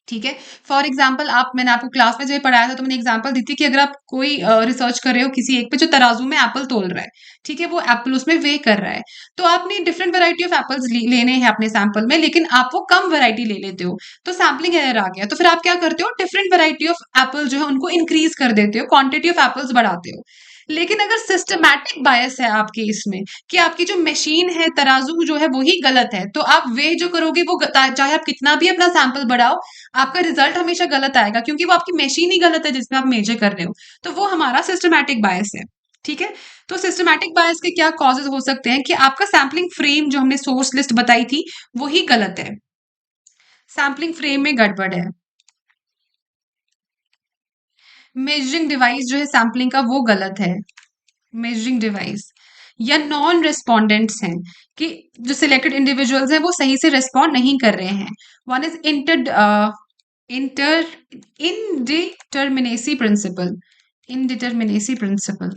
ठीक है, फॉर एग्जाम्पल आप, मैंने आपको क्लास में जब पढ़ाया था तो मैंने एग्जाम्पल दी थी कि अगर आप कोई रिसर्च कर रहे हो किसी एक पे जो तराजू में एप्पल तोल रहा है, ठीक है, वो एप्पल उसमें वे कर रहा है, तो आपने डिफरेंट वैरायटी ऑफ एप्पल्स लेने हैं अपने सैंपल में, लेकिन आप वो कम वैरायटी ले लेते हो, तो सैम्पलिंग एरर आ गया। तो फिर आप क्या करते हो, डिफरेंट वैरायटी ऑफ एप्पल जो है उनको इंक्रीज कर देते हो, क्वांटिटी ऑफ एप्पल्स बढ़ाते हो। लेकिन अगर सिस्टमैटिक बायस है आपके इसमें, कि आपकी जो मशीन है, तराजू जो है वही गलत है, तो आप वे जो करोगे वो चाहे आप कितना भी अपना सैंपल बढ़ाओ, आपका रिजल्ट हमेशा गलत आएगा, क्योंकि वो आपकी मशीन ही गलत है जिसमें आप मेजर कर रहे हो। तो वो हमारा सिस्टमैटिक बायस है। ठीक है। तो सिस्टमैटिक बायस के क्या कॉजेज हो सकते हैं कि आपका सैम्पलिंग फ्रेम जो हमने सोर्स लिस्ट बताई थी वही गलत है, सैम्पलिंग फ्रेम में गड़बड़ है। मेजरिंग डिवाइस जो है सैम्पलिंग का वो गलत है, मेजरिंग डिवाइस। या नॉन रेस्पोंडेंट्स हैं कि जो सिलेक्टेड इंडिविजुअल्स हैं वो सही से रेस्पॉन्ड नहीं कर रहे हैं। One is inter indeterminacy principle, indeterminacy principle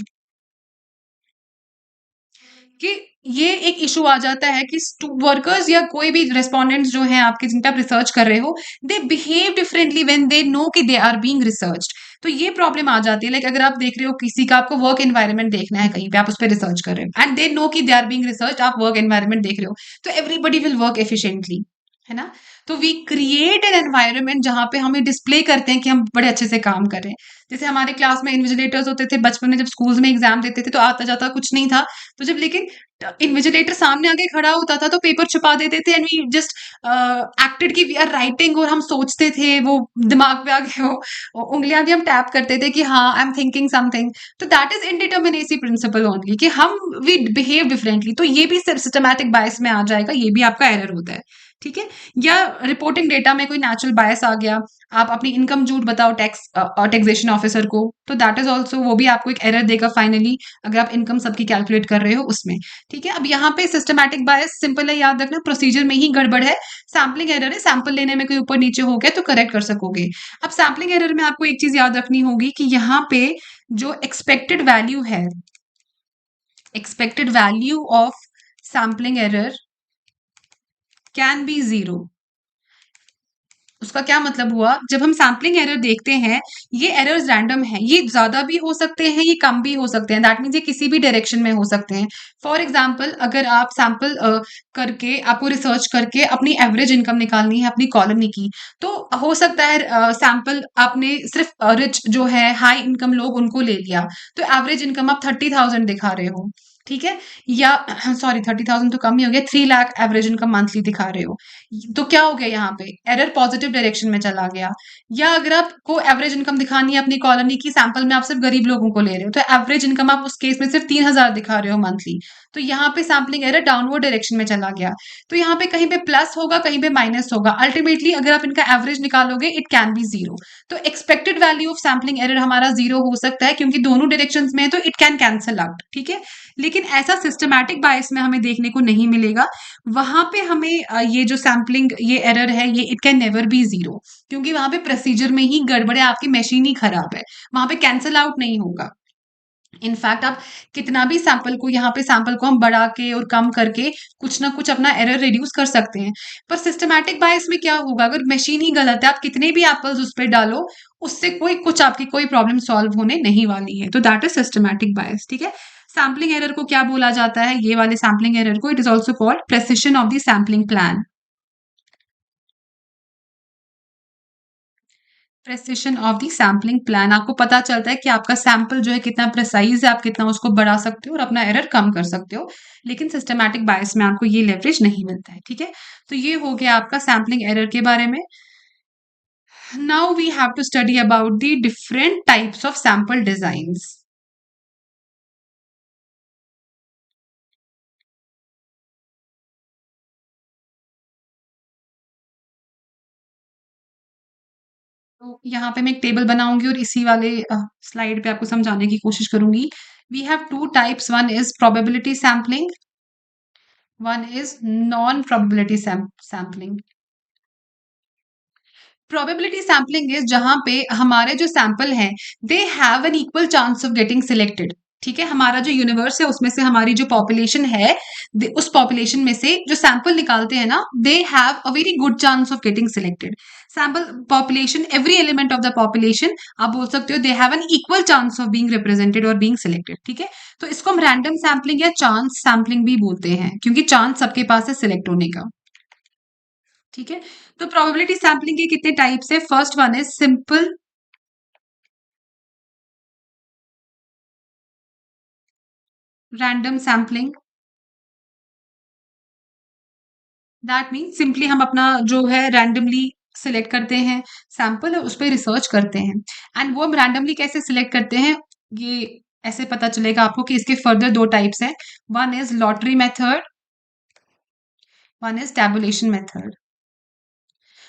कि ये एक इशू आ जाता है कि वर्कर्स या कोई भी रेस्पोंडेंट्स जो हैं आपके जिन पे आप रिसर्च कर रहे हो, they behave differently when they know कि दे आर बीइंग रिसर्च्ड। तो ये प्रॉब्लम आ जाती है। लाइक अगर आप देख रहे हो किसी का, आपको वर्क एनवायरनमेंट देखना है कहीं पे, आप उस पर रिसर्च कर रहे हो एंड दे नो कि दे आर बीइंग रिसर्च, आप वर्क एनवायरनमेंट देख रहे हो, तो एवरीबडी विल वर्क एफिशिएंटली, है ना। तो वी क्रिएट एन एनवायरनमेंट जहां पे हमें डिस्प्ले करते हैं कि हम बड़े अच्छे से काम कर रहे हैं। जैसे हमारे क्लास में इन्विजिलेटर्स होते थे बचपन में, जब स्कूल्स में एग्जाम देते थे तो आता जाता कुछ नहीं था, तो जब लेकिन इन्विजिलेटर सामने आके खड़ा होता था तो पेपर छुपा देते थे एंड वी जस्ट एक्टेड कि वी आर राइटिंग, और हम सोचते थे, वो दिमाग पे आके वो उंगलियां भी हम टैप करते थे कि हाँ आई एम थिंकिंग समथिंग। तो that is indeterminacy principle only, कि हम वी बिहेव डिफरेंटली। तो ये भी सिस्टमैटिक बायस में आ जाएगा, ये भी आपका एरर होता है, ठीक है। या रिपोर्टिंग डेटा में कोई नेचुरल बायस आ गया, आप अपनी इनकम झूठ बताओ टैक्स टैक्सेशन ऑफिसर को, तो दैट इज ऑल्सो, वो भी आपको एक एरर देगा फाइनली, अगर आप इनकम सबकी कैलकुलेट कर रहे हो उसमें, ठीक है। अब यहाँ पे सिस्टमैटिक बायस सिंपल है, याद रखना प्रोसीजर में ही गड़बड़ है, सैम्पलिंग एरर है, सैंपल लेने में कोई ऊपर नीचे हो गया तो करेक्ट कर सकोगे। अब सैम्पलिंग एरर में आपको एक चीज याद रखनी होगी कि यहाँ पे जो एक्सपेक्टेड वैल्यू है, expected value of sampling error can be zero. उसका क्या मतलब हुआ, जब हम सैम्पलिंग एरर देखते हैं, ये एरर्स रैंडम है, ये ज्यादा भी हो सकते हैं, ये कम भी हो सकते हैं, दैट मीन्स ये किसी भी डायरेक्शन में हो सकते हैं। फॉर एग्जाम्पल, अगर आप सैंपल करके, आपको रिसर्च करके अपनी एवरेज इनकम निकालनी है अपनी कॉलोनी की, तो हो सकता है सैंपल आपने सिर्फ रिच जो है हाई इनकम लोग उनको ले लिया, तो एवरेज इनकम आप 30,000 दिखा रहे हो, ठीक है। या सॉरी 30,000 तो कम ही हो गया, 3 लाख एवरेज इनकम मंथली दिखा रहे हो, तो क्या हो गया यहाँ पे, एरर पॉजिटिव डायरेक्शन में चला गया। या अगर आपको एवरेज इनकम दिखानी है अपनी कॉलोनी की, सैंपल में आप सिर्फ गरीब लोगों को ले रहे हो, तो एवरेज इनकम आप उस केस में सिर्फ 3,000 दिखा रहे हो मंथली, तो यहाँ पे सैम्पलिंग एरर डाउनवर्ड डायरेक्शन में चला गया। तो यहाँ पे कहीं पे प्लस होगा, कहीं पे माइनस होगा, अल्टीमेटली अगर आप इनका एवरेज निकालोगे इट कैन बी जीरो। तो expected value of sampling error हमारा जीरो हो सकता है, क्योंकि दोनों डायरेक्शन में है तो इट कैन कैंसल आउट, ठीक है। लेकिन ऐसा सिस्टमैटिक बायस में हमें देखने को नहीं मिलेगा। वहां पे हमें ये जो सैम्पलिंग ये एरर है, ये it can never be zero, क्योंकि वहां पे प्रोसीजर में ही गड़बड़ है, आपकी मशीन ही खराब है, वहां पे कैंसल आउट नहीं होगा। इनफैक्ट आप कितना भी सैंपल को, यहाँ पे सैंपल को हम बढ़ा के और कम करके कुछ ना कुछ अपना एरर रिड्यूस कर सकते हैं, पर सिस्टमैटिक बायस में क्या होगा, अगर मशीन ही गलत है, आप कितने भी एप्पल्स उस पर डालो, उससे कोई कुछ आपकी कोई प्रॉब्लम सॉल्व होने नहीं वाली है। तो दैट इज सिस्टमैटिक बायस, ठीक है। सैम्पलिंग एरर को क्या बोला जाता है, ये वाले सैम्पलिंग एरर को, it is also called precision of the sampling plan. Precision of the sampling plan, आपको पता चलता है कि आपका सैंपल जो है कितना प्रिसाइज है, आप कितना उसको बढ़ा सकते हो और अपना एरर कम कर सकते हो। लेकिन सिस्टमैटिक बायस में आपको ये लेवरेज नहीं मिलता है, ठीक है। तो ये हो गया आपका सैम्पलिंग एरर के बारे में। Now we have to study about the different types of sample designs. तो यहाँ पे मैं एक टेबल बनाऊंगी और इसी वाले स्लाइड पे आपको समझाने की कोशिश करूंगी। We have two types, one is probability sampling, one is non probability sampling. Probability sampling is जहां पे हमारे जो सैंपल हैं they have an equal chance of getting selected, ठीक है। हमारा जो यूनिवर्स है उसमें से हमारी जो पॉपुलेशन है, उस पॉपुलेशन में से जो सैंपल निकालते हैं ना, they have a very good chance of getting selected. Sample population, every element of the population, आप बोल सकते हो दे have an equal chance of being represented और बीइंग सिलेक्टेड, ठीक है। तो इसको हम रैंडम सैम्पलिंग या चांस सैम्पलिंग भी बोलते हैं, क्योंकि चांस सबके पास है सिलेक्ट होने का, ठीक है। तो प्रोबेबिलिटी सैम्पलिंग के कितने टाइप्स है, first one is simple random sampling. That mean simply हम अपना जो है रैंडमली सिलेक्ट करते हैं सैंपल और उस पर रिसर्च करते हैं। एंड वो हम रैंडमली कैसे सिलेक्ट करते हैं, ये ऐसे पता चलेगा आपको कि इसके फर्दर दो टाइप्स हैं। One is lottery method, one is tabulation method.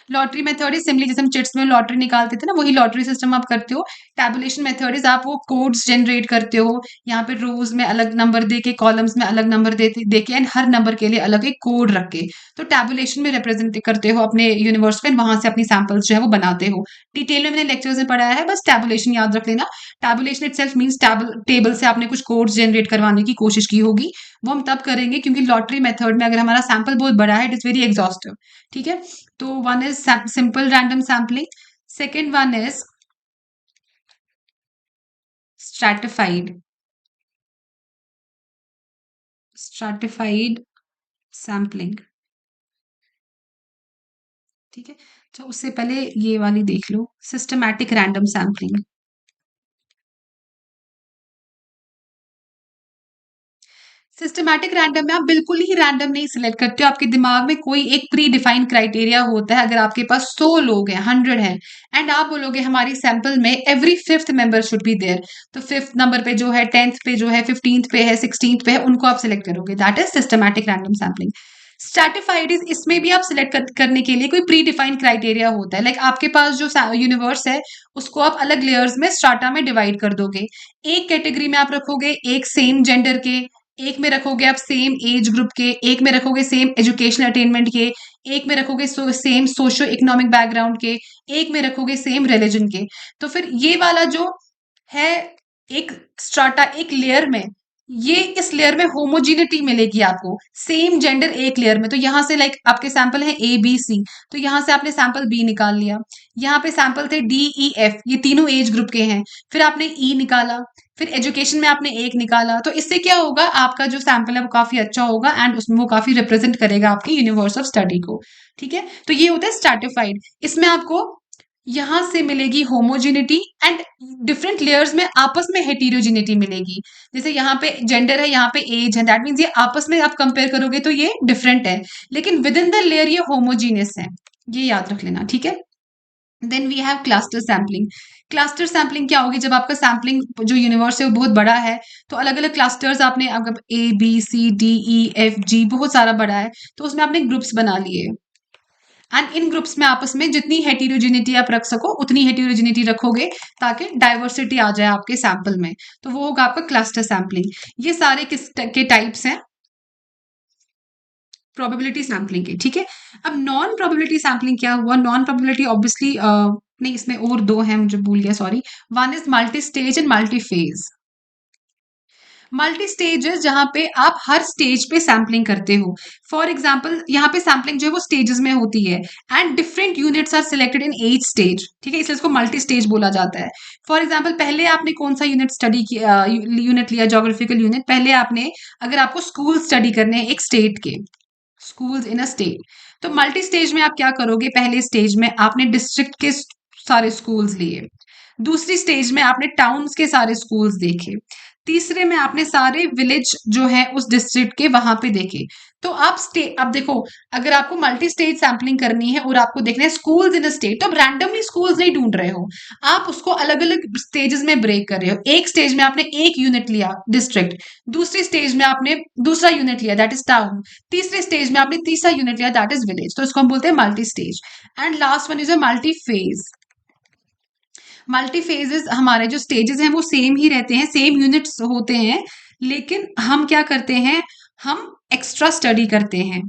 Lottery method is simply जैसे हम चिट्स में लॉटरी निकालते थे ना, वही लॉटरी सिस्टम आप करते हो। टैबुलेशन मेथड इज आप वो कोड्स जनरेट करते हो, यहाँ पे रोज में अलग नंबर दे के, कॉलम्स में अलग नंबर दे के, एंड हर नंबर के लिए अलग एक कोड रख के। तो टैबुलेशन में रिप्रेजेंट करते हो अपने यूनिवर्स को, वहां से अपनी सैंपल्स जो है वो बनाते हो। डिटेल में मैंने लेक्चर्स में पढ़ाया है, बस टैबुलेशन याद रख लेना। टैबुलेशन इटसेल्फ मींस टेबल से आपने कुछ कोड्स जनरेट करवाने की कोशिश की होगी। वो हम तब करेंगे क्योंकि लॉटरी मेथड में अगर हमारा सैंपल बहुत बड़ा है, इट इज वेरी एग्जॉस्टिव। ठीक है, तो one is simple random sampling, second one is stratified stratified sampling। ठीक है, तो उससे पहले ये वाली देख लो, systematic random sampling. Systematic random में आप बिल्कुल ही रैंडम नहीं सिलेक्ट करते हो, आपके दिमाग में कोई एक प्री डिफाइंड क्राइटेरिया होता है। अगर आपके पास 100 लोग हैं, 100 हैं, एंड आप बोलोगे हमारी सैंपल में every fifth member should be there, तो फिफ्थ नंबर पे जो है, 10th पे जो है, 15th पे है, 16th पे है, उनको आप सिलेक्ट करोगे। That is systematic random sampling. Stratified is, इसमें भी आप सिलेक्ट करने के लिए कोई प्री डिफाइंड क्राइटेरिया होता है। लाइक आपके पास जो यूनिवर्स है उसको आप अलग लेयर्स में स्ट्राटा में डिवाइड कर दोगे। एक कैटेगरी में आप रखोगे एक सेम जेंडर के, एक में रखोगे आप सेम एज ग्रुप के, एक में रखोगे सेम एजुकेशनल अटेनमेंट के, एक में रखोगे सेम सोशो इकोनॉमिक बैकग्राउंड के, एक में रखोगे सेम रिलीजन के। तो फिर ये वाला जो है एक स्ट्राटा एक लेयर में, ये इस लेयर में होमोजीनिटी मिलेगी आपको, सेम जेंडर एक लेयर में। तो यहां से लाइक आपके सैंपल है ए बी सी, तो यहां से आपने सैंपल बी निकाल लिया। यहाँ पे सैंपल थे डी ई एफ, ये तीनों एज ग्रुप के हैं, फिर आपने ई निकाला, फिर एजुकेशन में आपने एक निकाला। तो इससे क्या होगा, आपका जो सैंपल है वो काफी अच्छा होगा, एंड उसमें वो काफी रिप्रेजेंट करेगा आपकी यूनिवर्स ऑफ स्टडी को। ठीक है, तो ये होता है स्ट्रैटिफाइड। इसमें आपको यहां से मिलेगी होमोजिनिटी, एंड डिफरेंट लेयर्स में आपस में हेटेरोजिनिटी मिलेगी। जैसे यहाँ पे जेंडर है, यहाँ पे एज है, दैट मीन्स ये आपस में आप कंपेयर करोगे तो ये डिफरेंट है, लेकिन विद इन द लेयर ये होमोजीनियस है। ये याद रख लेना, ठीक है। Then we have cluster sampling. Cluster sampling क्या होगी, जब आपका सैम्पलिंग जो यूनिवर्स है वो बहुत बड़ा है, तो अलग अलग क्लस्टर्स आपने, अगर A B C D E F G बहुत सारा बड़ा है, तो उसमें आपने ग्रुप्स बना लिए, एंड इन ग्रुप्स में आपस में जितनी हेटेरोजिनिटी आप रख सको उतनी हेटेरोजिनिटी रखोगे, ताकि डाइवर्सिटी आ जाए आपके सैंपल में। तो वो होगा आपका क्लस्टर सैम्पलिंग। ये सारे किस के टाइप्स हैं, प्रोबेबिलिटी सैम्पलिंग के। ठीक है, अब नॉन प्रोबेबिलिटी सैम्पलिंग क्या हुआ, नॉन प्रोबेबिलिटी ऑब्वियसली नहीं, इसमें और दो हैं, मुझे भूल गया, sorry. One is multi stage and multi phase. Multi stages जहां पे आप हर स्टेज पे सैम्पलिंग करते हो। फॉर एग्जाम्पल यहाँ पे सैम्पलिंग जो है वो स्टेजेस में होती है, and different units are selected in each stage. ठीक है, इसलिए इसको मल्टी स्टेज बोला जाता है। फॉर एग्जाम्पल पहले आपने कौन सा यूनिट स्टडी किया, यूनिट लिया, जोग्राफिकल यूनिट। पहले आपने, अगर आपको स्कूल स्टडी करने हैं एक स्टेट के, स्कूल्स इन अ स्टेट, तो मल्टी स्टेज में आप क्या करोगे, पहले स्टेज में आपने डिस्ट्रिक्ट के सारे स्कूल्स लिए, दूसरी स्टेज में आपने टाउन्स के सारे स्कूल्स देखे, तीसरे में आपने सारे विलेज जो है उस डिस्ट्रिक्ट के वहां पे देखे। तो आप अब देखो, अगर आपको मल्टी स्टेज सैम्पलिंग करनी है और आपको देखना है स्कूल्स इन अ स्टेट, तो आप रैंडमली स्कूल्स नहीं ढूंढ रहे हो, आप उसको अलग अलग स्टेजेस में ब्रेक कर रहे हो। एक स्टेज में आपने एक यूनिट लिया डिस्ट्रिक्ट, दूसरी स्टेज में आपने दूसरा यूनिट लिया दैट इज टाउन, तीसरे स्टेज में आपने तीसरा यूनिट लिया दैट इज विलेज। तो इसको हम बोलते हैं multi stage. And last one is a multi phase. Multi phases, हमारे जो स्टेजेस हैं वो सेम ही रहते हैं, सेम यूनिट्स होते हैं, लेकिन हम क्या करते हैं, हम एक्स्ट्रा स्टडी करते हैं।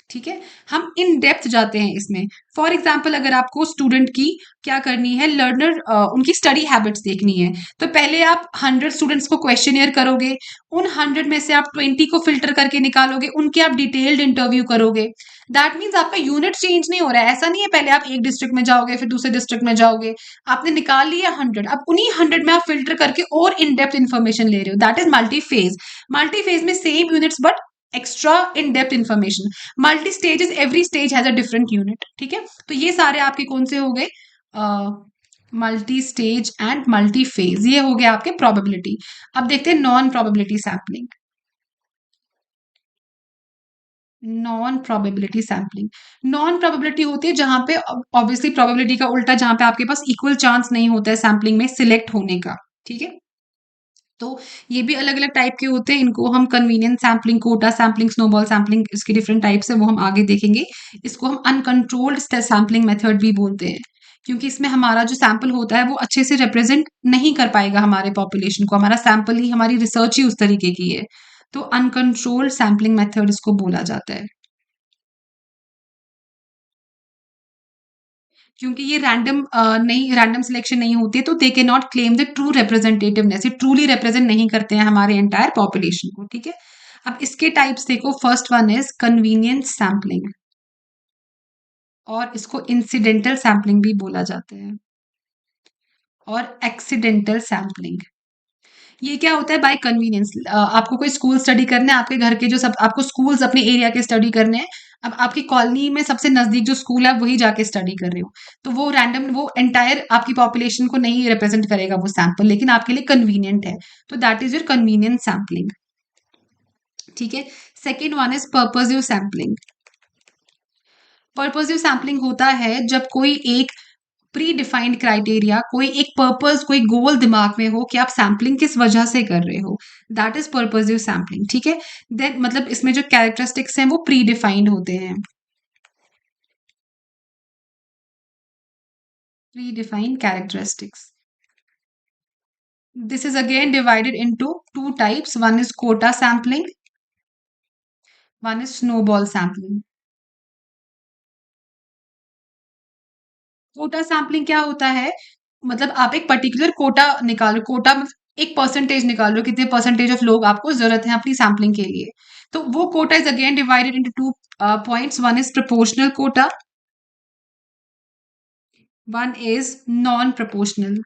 ठीक है, हम इन डेप्थ जाते हैं इसमें। फॉर एग्जाम्पल अगर आपको स्टूडेंट की क्या करनी है, लर्नर उनकी स्टडी हैबिट्स देखनी है, तो पहले आप 100 स्टूडेंट्स को क्वेश्चनियर करोगे, उन 100 में से आप 20 को फिल्टर करके निकालोगे, उनके आप डिटेल्ड इंटरव्यू करोगे। दैट मीन्स आपका यूनिट चेंज नहीं हो रहा है। ऐसा नहीं है पहले आप एक डिस्ट्रिक्ट में जाओगे फिर दूसरे डिस्ट्रिक्ट में जाओगे, आपने निकाल लिया 100, अब उन्हीं 100 में आप फिल्टर करके और इन डेप्थ इन्फॉर्मेशन ले रहे हो, that is multi phase. Multi phase में same units but extra in depth information. Multi stages, every stage has a different unit. ठीक है, तो ये सारे आपके कौन से हो गए, multi stage and multi phase, ये हो गया आपके प्रोबेबिलिटी। अब देखते हैं non probability sampling. Non probability sampling, non probability होती है जहां पे ऑब्वियसली प्रोबेबिलिटी का उल्टा, जहां पे आपके पास इक्वल चांस नहीं होता है सैम्पलिंग में सिलेक्ट होने का। ठीक है, तो ये भी अलग अलग टाइप के होते हैं, इनको हम convenient sampling, quota sampling, snowball sampling, इसके डिफरेंट टाइप्स है वो हम आगे देखेंगे। इसको हम अनकंट्रोल्ड सैम्पलिंग मेथड भी बोलते हैं, क्योंकि इसमें हमारा जो सैंपल होता है वो अच्छे से रिप्रेजेंट नहीं कर पाएगा हमारे पॉपुलेशन को, हमारा सैंपल ही, हमारी रिसर्च ही उस तरीके की है। तो अनकंट्रोल्ड सैम्पलिंग मेथड इसको बोला जाता है, क्योंकि ये रैंडम सिलेक्शन नहीं होती है, तो दे के not claim the true representativeness, ये ट्रूली रिप्रेजेंट नहीं करते हैं हमारे एंटायर पॉपुलेशन को, ठीक है। अब इसके टाइप्स देखो, first one is convenience sampling, और इसको इंसिडेंटल सैम्पलिंग भी बोला जाता है, और एक्सीडेंटल सैम्पलिंग। ये क्या होता है? बाय कन्वीनियंस, आपको कोई स्कूल स्टडी करना है, आपके घर के जो सब आपको स्कूल्स अपने एरिया के स्टडी करने हैं, अब आपकी कॉलोनी में सबसे नजदीक जो स्कूल है वही जाके स्टडी कर रहे हो, तो वो रैंडम, वो एंटायर आपकी पॉपुलेशन को नहीं रिप्रेजेंट करेगा वो सैंपल, लेकिन आपके लिए कन्वीनियंट है, तो that is your convenient sampling, ठीक है। Second one is purposive sampling. Purposive sampling होता है जब कोई एक प्री डिफाइंड क्राइटेरिया, कोई एक पर्पस, कोई गोल दिमाग में हो कि आप सैम्पलिंग किस वजह से कर रहे हो, दैट इज पर्पजिव सैम्पलिंग, ठीक है। देन मतलब इसमें जो कैरेक्टरिस्टिक्स हैं वो प्री डिफाइंड होते हैं, pre defined characteristics. This is again divided into two types, one is quota sampling, one is snowball sampling. Quota sampling क्या होता है? मतलब आप एक पर्टिकुलर कोटा निकालो, कोटा मतलब एक परसेंटेज निकाल लो, कितने परसेंटेज ऑफ लोग आपको जरूरत है अपनी सैम्पलिंग के लिए। तो वो quota is again divided into two points, one is proportional quota, one is non proportional.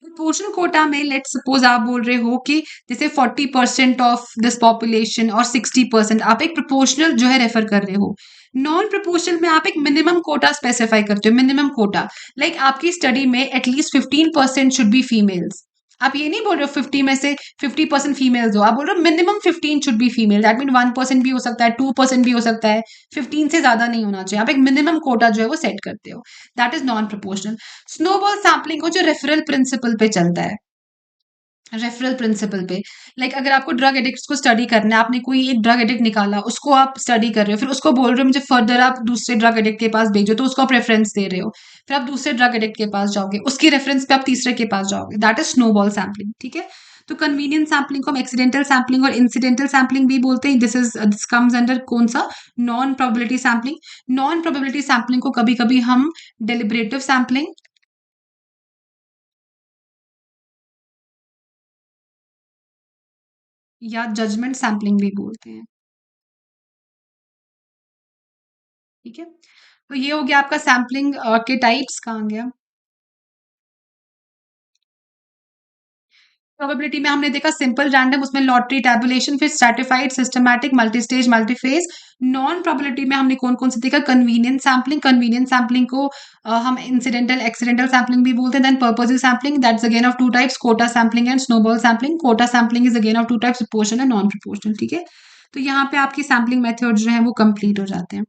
Proportional quota में लेट सपोज आप बोल रहे हो कि जैसे 40% ऑफ दिस पॉपुलेशन और 60%, आप एक प्रोपोर्शनल जो है रेफर कर रहे हो। नॉन प्रोपोर्शनल में आप एक मिनिमम कोटा स्पेसिफाई करते हो, मिनिमम कोटा, लाइक आपकी स्टडी में एटलीस्ट 15% शुड बी फीमेल्स। आप ये नहीं बोल रहे हो 50 में से 50% फीमेल्स हो, आप बोल रहे हो minimum 15 should be female, that mean 1% भी हो सकता है, 2% भी हो सकता है, 15 से ज्यादा नहीं होना चाहिए, आप एक मिनिमम कोटा जो है वो सेट करते हो, that is non proportional. Snowball sampling को जो रेफरल प्रिंसिपल पे चलता है, रेफरल प्रिंसिपल पे, लाइक अगर आपको ड्रग एडिक्ट्स को स्टडी करना है, आपने कोई एक ड्रग एडिक्ट निकाला, उसको आप स्टडी कर रहे हो, फिर उसको बोल रहे हो मुझे फर्दर आप दूसरे ड्रग एडिक्ट के पास भेजो, तो उसको आप रेफरेंस दे रहे हो, फिर आप दूसरे ड्रग एडिक्ट के पास जाओगे, उसकी रेफरेंस पे आप तीसरे के पास जाओगे, दैट इज स्नोबॉल सैम्पलिंग, ठीक है। तो कन्वीनियंस सैम्पलिंग को हम एक्सीडेंटल सैम्पलिंग और इंसिडेंटल सैम्पलिंग भी बोलते हैं, दिस कम्स अंडर कौन सा? Non probability sampling. Non probability sampling को कभी कभी हम डेलिब्रेटिव सैम्पलिंग या जजमेंट सैम्पलिंग भी बोलते हैं, ठीक है। तो ये हो गया आपका सैम्पलिंग के टाइप्स, कहाँ गया? प्रोबेबिलिटी में हमने देखा सिंपल रैंडम, उसमें लॉटरी, टैबुलेशन, फिर stratified, systematic, multistage, multiphase. Non probability में हमने कौन कौन से देखा? कन्वीनियंट सैम्पलिंग, कन्वीनियंट सैम्पलिंग को हम इंसिडेंटल एक्सीडेंटल सैम्पलिंग भी बोलते हैं। Then purposive sampling, that's again of two types, quota sampling and snowball sampling. Quota sampling is again of two types, proportional and non proportional, ठीक है। तो यहाँ पे आपकी सैम्पलिंग मेथड जो है वो कंप्लीट हो जाते हैं।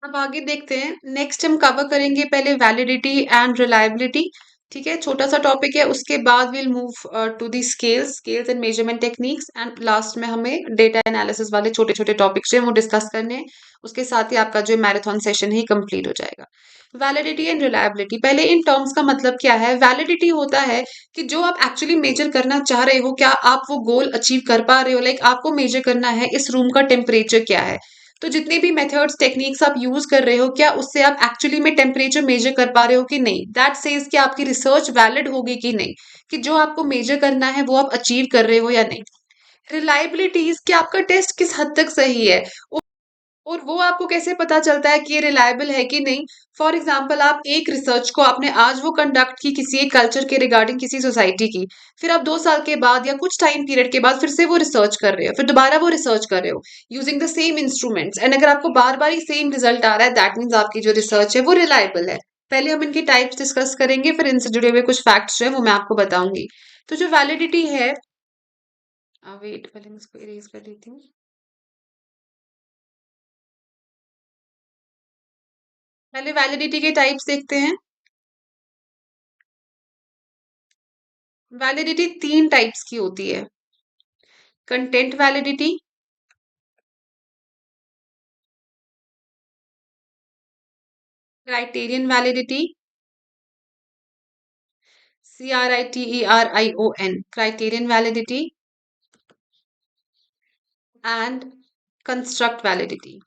अब आगे देखते हैं, नेक्स्ट हम कवर करेंगे पहले वैलिडिटी एंड रिलायबिलिटी, ठीक है, छोटा सा टॉपिक है, उसके बाद will move to the scales and measurement techniques, and last में हमें डेटा एनालिसिस वाले छोटे छोटे टॉपिक्स जो है वो डिस्कस करने हैं। उसके साथ ही आपका जो मैराथन सेशन है कंप्लीट हो जाएगा। वैलिडिटी एंड रिलायबिलिटी, पहले इन टर्म्स का मतलब क्या है? वैलिडिटी होता है कि जो आप एक्चुअली मेजर करना चाह रहे हो, क्या आप वो गोल अचीव कर पा रहे हो, लाइक आपको मेजर करना है इस रूम का टेम्परेचर क्या है, तो जितने भी मेथड्स टेक्निक्स आप यूज कर रहे हो, क्या उससे आप एक्चुअली में टेम्परेचर मेजर कर पा रहे हो कि नहीं, दैट सेज कि आपकी रिसर्च वैलिड होगी कि नहीं, कि जो आपको मेजर करना है वो आप अचीव कर रहे हो या नहीं। रिलायबिलिटीज, कि आपका टेस्ट किस हद तक सही है, और वो आपको कैसे पता चलता है कि ये रिलायबल है कि नहीं। फॉर एग्जाम्पल, आप एक रिसर्च को आपने आज वो कंडक्ट की किसी एक कल्चर के रिगार्डिंग किसी सोसाइटी की, फिर आप 2 साल के बाद या कुछ टाइम पीरियड के बाद फिर से वो रिसर्च कर रहे हो, फिर दोबारा वो रिसर्च कर रहे हो using the same instruments, and अगर आपको बार बार ही सेम रिजल्ट आ रहा है, दैट मीन्स आपकी जो रिसर्च है वो रिलायबल है। पहले हम इनकी टाइप्स डिस्कस करेंगे, फिर इनसे जुड़े हुए कुछ फैक्ट्स जो है वो मैं आपको बताऊंगी। तो जो वैलिडिटी है, वेट पहले मैं इसको इरेज कर लेती हूँ। पहले वैलिडिटी के टाइप्स देखते हैं। वैलिडिटी 3 टाइप्स की होती है। Content validity, criterion validity, CRITERION, criterion validity, and construct validity.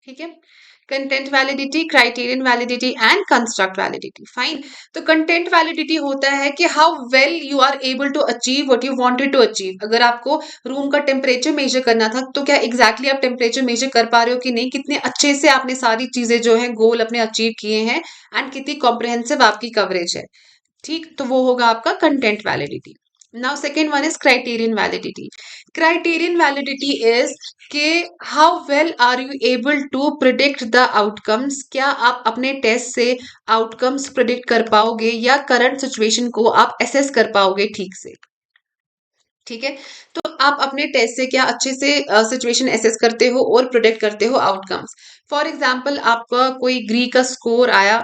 ठीक है, content validity, criterion validity and construct validity. Fine. तो कंटेंट वैलिडिटी होता है कि how well you are able to achieve what you wanted to achieve. अगर आपको room का temperature measure करना था तो क्या एग्जैक्टली आप टेम्परेचर मेजर कर पा रहे हो कि नहीं, कितने अच्छे से आपने सारी चीजें जो है गोल अपने अचीव किए हैं, एंड कितनी कॉम्प्रिहेंसिव आपकी कवरेज है। ठीक, तो वो होगा आपका content validity. Now second one is criterion validity. Criterion validity is कि how well are you able to predict the outcomes. क्या आप अपने टेस्ट से आउटकम्स प्रिडिक्ट कर पाओगे या करंट सिचुएशन को आप एसेस कर पाओगे ठीक से। ठीक है, तो आप अपने टेस्ट से क्या अच्छे से सिचुएशन एसेस करते हो और प्रिडिक्ट करते हो आउटकम्स। फॉर एग्जाम्पल, आपका कोई ग्री का स्कोर आया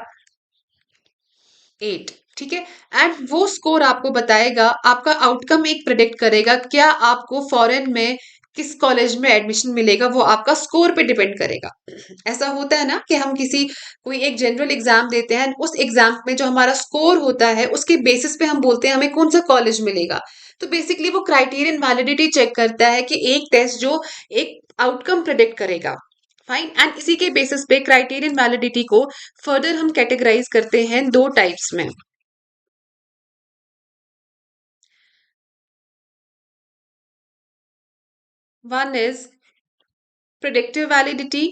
8। ठीक है, एंड वो स्कोर आपको बताएगा, आपका आउटकम एक प्रिडिक्ट करेगा क्या आपको फॉरेन में किस कॉलेज में एडमिशन मिलेगा, वो आपका स्कोर पे डिपेंड करेगा। ऐसा होता है ना कि हम किसी कोई एक जनरल एग्जाम देते हैं, उस एग्जाम में जो हमारा स्कोर होता है उसके बेसिस पे हम बोलते हैं हमें कौन सा कॉलेज मिलेगा। तो बेसिकली वो क्राइटेरियन वैलिडिटी चेक करता है कि एक टेस्ट जो एक आउटकम प्रिडिक्ट करेगा। फाइन, एंड इसी के बेसिस पे क्राइटेरियन वैलिडिटी को फर्दर हम कैटेगराइज करते हैं दो टाइप्स में। One is predictive validity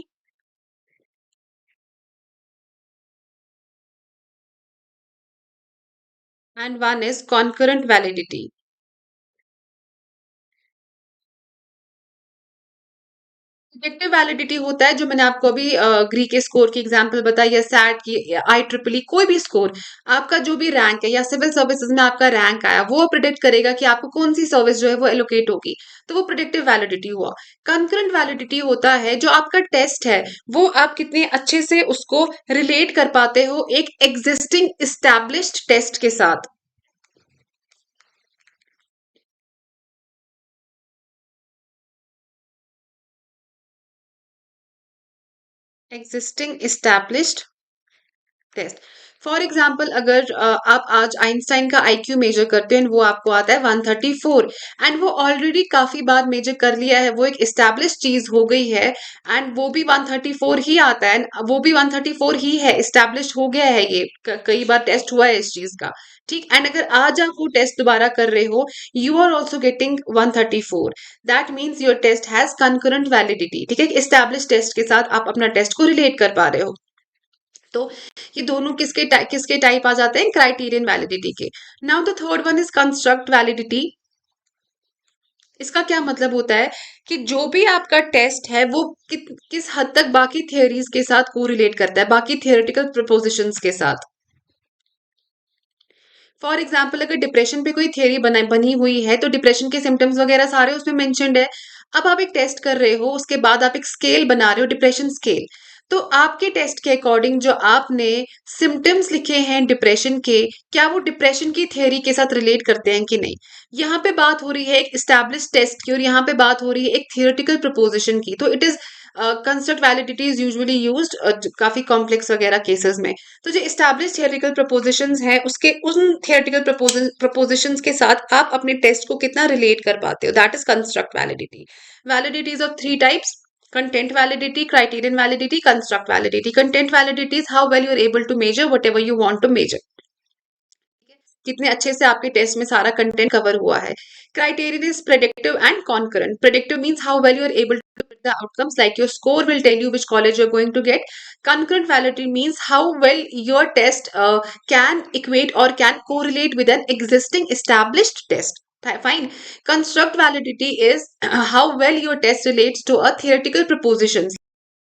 and one is concurrent validity. Predictive validity होता है जो मैंने आपको अभी ग्री के स्कोर की एग्जांपल बताई, या सैट की, या IEEE, कोई भी स्कोर, आपका जो भी रैंक है या सिविल सर्विसेज में आपका रैंक आया, वो प्रिडिक्ट करेगा कि आपको कौन सी सर्विस जो है वो एलोकेट होगी। तो वो प्रिडिक्टिव वैलिडिटी हुआ। कंकरेंट वैलिडिटी होता है जो आपका टेस्ट है, वो आप कितने अच्छे से उसको रिलेट कर पाते हो एक एग्जिस्टिंग इस्टेब्लिश्ड टेस्ट के साथ। Existing established test. For example, अगर आप आज आइंस्टाइन का IQ मेजर करते हैं, वो आपको आता है 134, एंड वो ऑलरेडी काफी बार मेजर कर लिया है, वो एक एस्टेब्लिश चीज हो गई है, एंड वो भी 134 ही आता है, वो भी 134 ही है, एस्टेब्लिश हो गया है, ये कई बार टेस्ट हुआ है इस चीज का। ठीक, एंड अगर आज आप वो टेस्ट दोबारा कर रहे हो, you are also getting 134, that means your test has concurrent validity. ठीक है, एस्टेब्लिश टेस्ट के साथ आप अपना टेस्ट को रिलेट कर पा रहे हो। तो ये दोनों किसके टाइप आ जाते हैं, क्राइटेरियन वैलिडिटी के। Now the third one is construct validity. इसका क्या मतलब होता है कि जो भी आपका टेस्ट है वो किस हद तक बाकी थियोरीज के साथ कोरिलेट करता है, बाकी थियोरेटिकल प्रपोजिशंस के साथ। फॉर एग्जाम्पल, अगर डिप्रेशन पे कोई थियोरी बनी हुई है तो डिप्रेशन के सिम्टम्स वगैरह सारे उसमें मेंशन्ड है। अब आप एक टेस्ट कर रहे हो, उसके बाद आप एक स्केल बना रहे हो, डिप्रेशन स्केल। तो आपके टेस्ट के अकॉर्डिंग जो आपने सिम्टम्स लिखे हैं डिप्रेशन के, क्या वो डिप्रेशन की थियोरी के साथ रिलेट करते हैं कि नहीं। यहाँ पे बात हो रही है एक इस्टेब्लिश टेस्ट की, और यहाँ पे बात हो रही है एक थियोरेटिकल प्रपोजिशन की। तो it is construct validity is usually used काफी कॉम्प्लेक्स वगैरह केसेस में। तो जो एस्टैब्लिश थियोरेटिकल प्रपोजिशंस हैं, उसके उन थियोरेटिकल प्रपोजिशंस के साथ आप अपने टेस्ट को कितना रिलेट कर पाते हो, that is construct validity. Validities of 3 types: content validity, criterion validity, construct validity. Content validity is how well you are able to measure whatever you want to measure. कितने अच्छे से आपके टेस्ट में सारा कंटेंट कवर हुआ है। Criterion is predictive and concurrent. Predictive means how well you are able to predict the outcomes, like your score will tell you which college you're going to get. Concurrent validity means how well your test can equate or can correlate with an existing established test. Fine. Construct validity is how well your test relates to a theoretical propositions.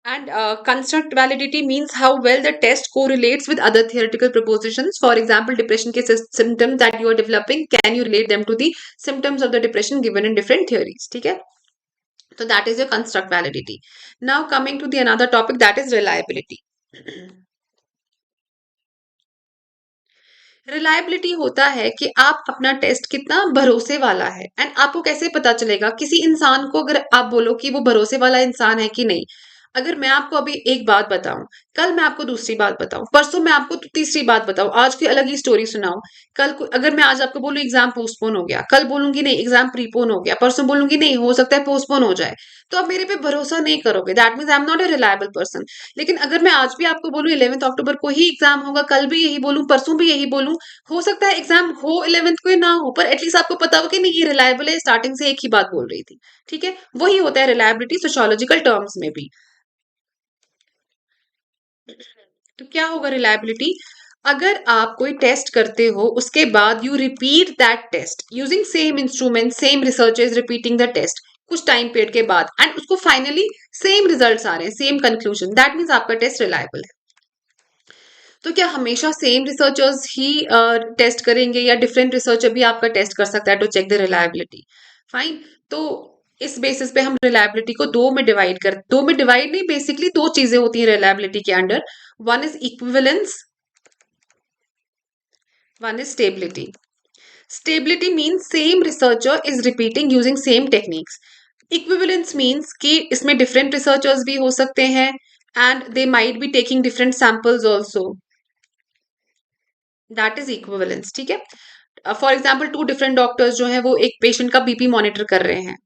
And construct validity means how well the test correlates with other theoretical propositions. For example, depression के symptoms that you are developing, can you relate them to the symptoms of the depression given in different theories? ठीक है, so that is your construct validity. Now coming to the another topic, that is reliability. Reliability होता है कि आप अपना test कितना भरोसे वाला है, एंड आपको कैसे पता चलेगा किसी इंसान को, अगर आप बोलो कि वो भरोसे वाला इंसान है कि नहीं। अगर मैं आपको अभी एक बात बताऊं, कल मैं आपको दूसरी बात बताऊं, परसों मैं आपको तीसरी बात बताऊं, आज कोई अलग ही स्टोरी सुनाऊं, अगर मैं आज आपको बोलूं एग्जाम पोस्टपोन हो गया, कल बोलूंगी नहीं एग्जाम प्रीपोन हो गया, परसों बोलूंगी नहीं हो सकता है पोस्टपोन हो जाए, तो आप मेरे पे भरोसा नहीं करोगे, that means I am not a reliable person. लेकिन अगर मैं आज भी आपको बोलूं 11 अक्टूबर को ही एग्जाम होगा, कल भी यही बोलूं, परसों भी यही बोलूं, हो सकता है एग्जाम हो 11th को, ना हो, पर एटलीस्ट आपको पता हो कि नहीं ये रिलायबल है, स्टार्टिंग से एक ही बात बोल रही थी। ठीक है, वही होता है रिलायबिलिटी सोशियोलॉजिकल टर्म्स में भी। तो क्या होगा रिलायबिलिटी? अगर आप कोई टेस्ट करते हो, उसके बाद you repeat that test using same instrument, same researchers repeating the test कुछ टाइम पीरियड के बाद, एंड उसको फाइनली सेम रिजल्ट्स आ रहे हैं, सेम कंक्लूजन, दैट मीन्स आपका टेस्ट रिलायबल है। तो क्या हमेशा सेम रिसर्चर्स ही टेस्ट करेंगे, या डिफरेंट रिसर्चर भी आपका टेस्ट कर सकता है to check the reliability? Fine. तो इस बेसिस पे हम रिलायबिलिटी को दो में डिवाइड नहीं, बेसिकली दो चीजें होती है रिलायबिलिटी के अंडर। One is equivalence, one is stability. Stability means same researcher is repeating using same techniques. Equivalence means कि इसमें डिफरेंट रिसर्चर्स भी हो सकते हैं, and they might be taking different samples also, that is equivalence. ठीक है, for example two different doctors जो है वो एक पेशेंट का बीपी मॉनिटर कर रहे हैं,